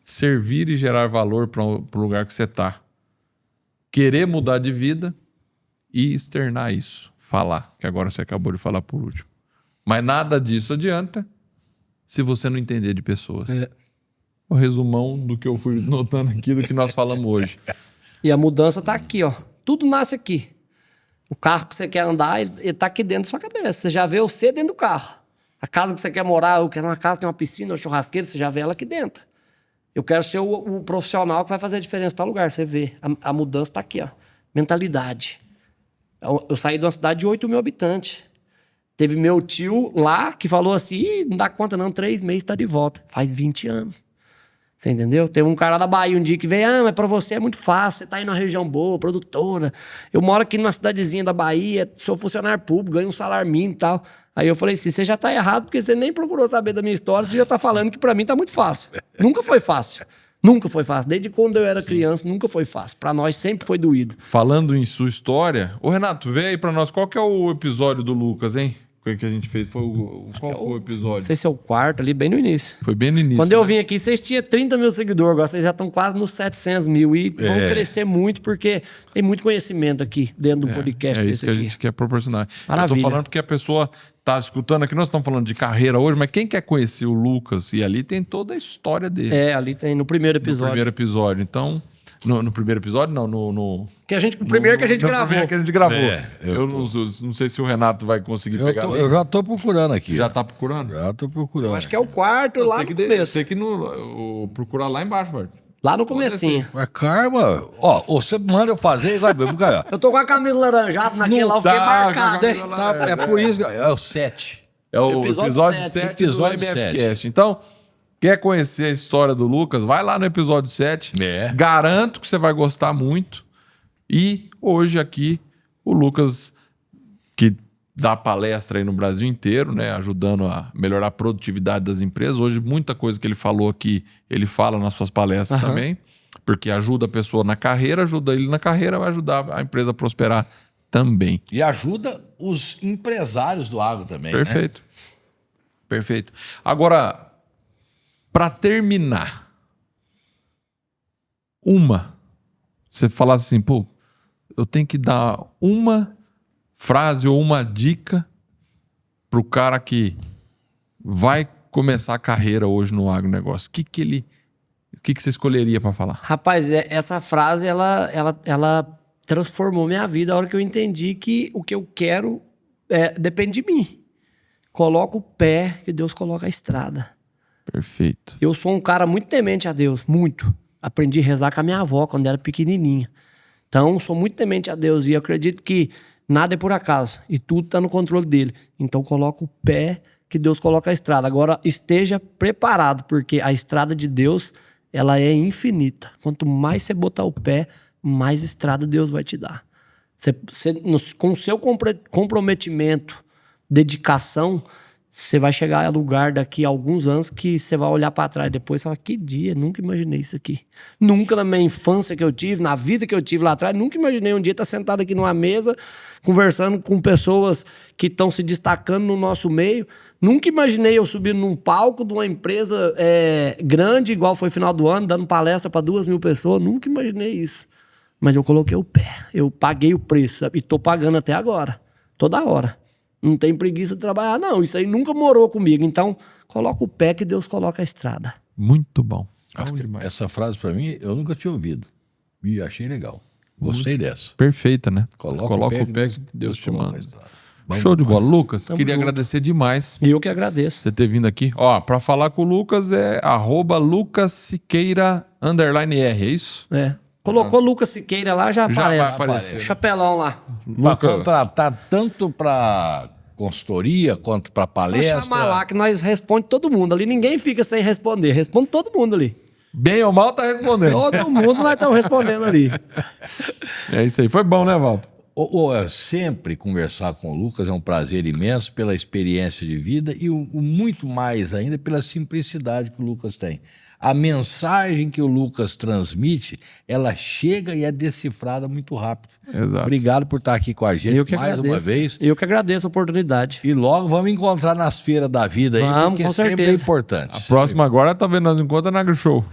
Servir e gerar valor para o lugar que você está. Querer mudar de vida e externar isso. Falar, que agora você acabou de falar por último. Mas nada disso adianta se você não entender de pessoas. O resumão do que eu fui notando aqui, do que nós falamos hoje. E a mudança tá aqui, ó. Tudo nasce aqui. O carro que você quer andar, ele tá aqui dentro da sua cabeça. Você já vê você dentro do carro. A casa que você quer morar, eu quero uma casa, tem uma piscina, uma churrasqueira, você já vê ela aqui dentro. Eu quero ser o profissional que vai fazer a diferença em tal lugar. Você vê, a mudança tá aqui, ó. Mentalidade. Eu saí de uma cidade de 8 mil habitantes. Teve meu tio lá que falou assim, não dá conta não, 3 meses tá de volta. Faz 20 anos. Você entendeu? Teve um cara da Bahia um dia que veio, mas pra você é muito fácil, você tá aí numa região boa, produtora. Eu moro aqui numa cidadezinha da Bahia, sou funcionário público, ganho um salário mínimo e tal. Aí eu falei assim, você já tá errado porque você nem procurou saber da minha história, você já tá falando que pra mim tá muito fácil. Nunca foi fácil. Nunca foi fácil. Desde quando eu era criança, nunca foi fácil. Pra nós sempre foi doído. Falando em sua história, ô Renato, vê aí pra nós, qual que é o episódio do Lucas, hein? que a gente fez foi qual foi o Não episódio? sei se é o quarto ali, bem no início. Foi bem no início. Quando eu né? vim aqui, vocês tinham 30 mil seguidores, agora vocês já estão quase nos 700 mil e vão crescer muito, porque tem muito conhecimento aqui dentro do podcast É desse isso que aqui. a gente quer proporcionar. Maravilha. Eu tô falando porque a pessoa tá escutando aqui, nós estamos falando de carreira hoje, mas quem quer conhecer o Lucas, e ali tem toda a história dele. É, ali tem no primeiro No episódio. primeiro episódio. Então, no primeiro episódio, não, no O primeiro que a gente no gravou. primeiro que a gente gravou. eu eu não sei se o Renato vai conseguir pegar. ali. Eu já tô procurando aqui. Já tá procurando? Já tô procurando. Eu acho que é o quarto lá no começo. Tem que procurar lá embaixo, velho. Lá no comecinho. Mas, Karma, ó, você manda eu fazer igual. Cara, Eu tô com a camisa laranjada naquele lá, eu fiquei tá, marcado, com a hein? camisa tá, é por isso que é o 7. É o Episódio episódio 7. 7 Episódio do 7. MFcast. Então, quer conhecer a história do Lucas? Vai lá no episódio 7. É. Garanto que você vai gostar muito. E hoje aqui, o Lucas, que dá palestra aí no Brasil inteiro, né? Ajudando a melhorar a produtividade das empresas. Hoje, muita coisa que ele falou aqui, ele fala nas suas palestras também. Porque ajuda a pessoa na carreira, ajuda ele na carreira, vai ajudar a empresa a prosperar também. E ajuda os empresários do agro também. Né? Perfeito. Perfeito. Agora, para terminar, você falasse assim, pô, eu tenho que dar uma frase ou uma dica pro cara que vai começar a carreira hoje no agronegócio. O que você escolheria para falar? Rapaz, essa frase, ela transformou minha vida a hora que eu entendi que o que eu quero depende de mim. Coloca o pé que Deus coloca a estrada. Perfeito. Eu sou um cara muito temente a Deus, muito. Aprendi a rezar com a minha avó quando era pequenininha. Então, sou muito temente a Deus e eu acredito que nada é por acaso e tudo está no controle dele. Então, coloca o pé que Deus coloca a estrada. Agora, esteja preparado, porque a estrada de Deus, ela é infinita. Quanto mais você botar o pé, mais estrada Deus vai te dar. Com o seu comprometimento, dedicação, você vai chegar a lugar daqui a alguns anos que você vai olhar para trás depois e falar, que dia, nunca imaginei isso aqui. Nunca na minha infância que eu tive, na vida que eu tive lá atrás, nunca imaginei um dia estar sentado aqui numa mesa, conversando com pessoas que estão se destacando no nosso meio. Nunca imaginei eu subir num palco de uma empresa grande, igual foi final do ano, dando palestra para 2.000 pessoas. Nunca imaginei isso. Mas eu coloquei o pé, eu paguei o preço, sabe? E tô pagando até agora, toda hora. Não tem preguiça de trabalhar, não. Isso aí nunca morou comigo. Então, coloca o pé que Deus coloca a estrada. Muito bom. Acho Bom que demais. essa frase, pra mim, eu nunca tinha ouvido. E achei legal. Gostei dessa. Perfeita, né? Coloca o pé que Deus te coloca a manda. estrada. Vamos Show de lá. bola. Lucas, Tamo queria junto. agradecer demais E eu que agradeço. você ter vindo aqui. Ó, pra falar com o Lucas é @LucasSiqueira_R, é isso? Colocou Lucas Siqueira lá, já Já aparece. vai aparecer. Chapelão lá. Para contratar tanto para consultoria quanto para Só palestra. chamar lá que nós responde todo mundo ali. Ninguém fica sem responder. Responde todo mundo ali. Bem ou mal, tá respondendo. Todo mundo nós estamos respondendo ali. É isso aí. Foi bom, né, Walter? Sempre conversar com o Lucas é um prazer imenso pela experiência de vida e o muito mais ainda pela simplicidade que o Lucas tem. A mensagem que o Lucas transmite, ela chega e é decifrada muito rápido. Exato. Obrigado por estar aqui com a gente Eu que mais agradeço. uma vez. Eu que agradeço a oportunidade. E logo vamos encontrar nas feiras da vida aí, Vamos, porque com sempre é certeza. importante. A próxima agora, talvez nós encontramos na AgriShow.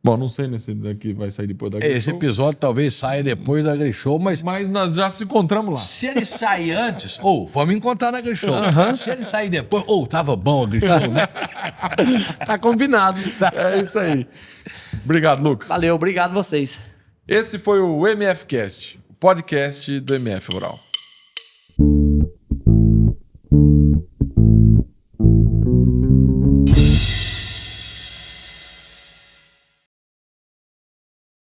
Bom, não sei se daqui vai sair depois da Esse AgriShow. episódio talvez saia depois da AgriShow, mas Mas nós já se encontramos lá. se ele sair antes, vamos encontrar na AgriShow. Se ele sair depois, tava bom a AgriShow, né? Tá combinado. É isso aí. Obrigado, Lucas. Valeu, obrigado vocês. Esse foi o MFcast, o podcast do MF Rural.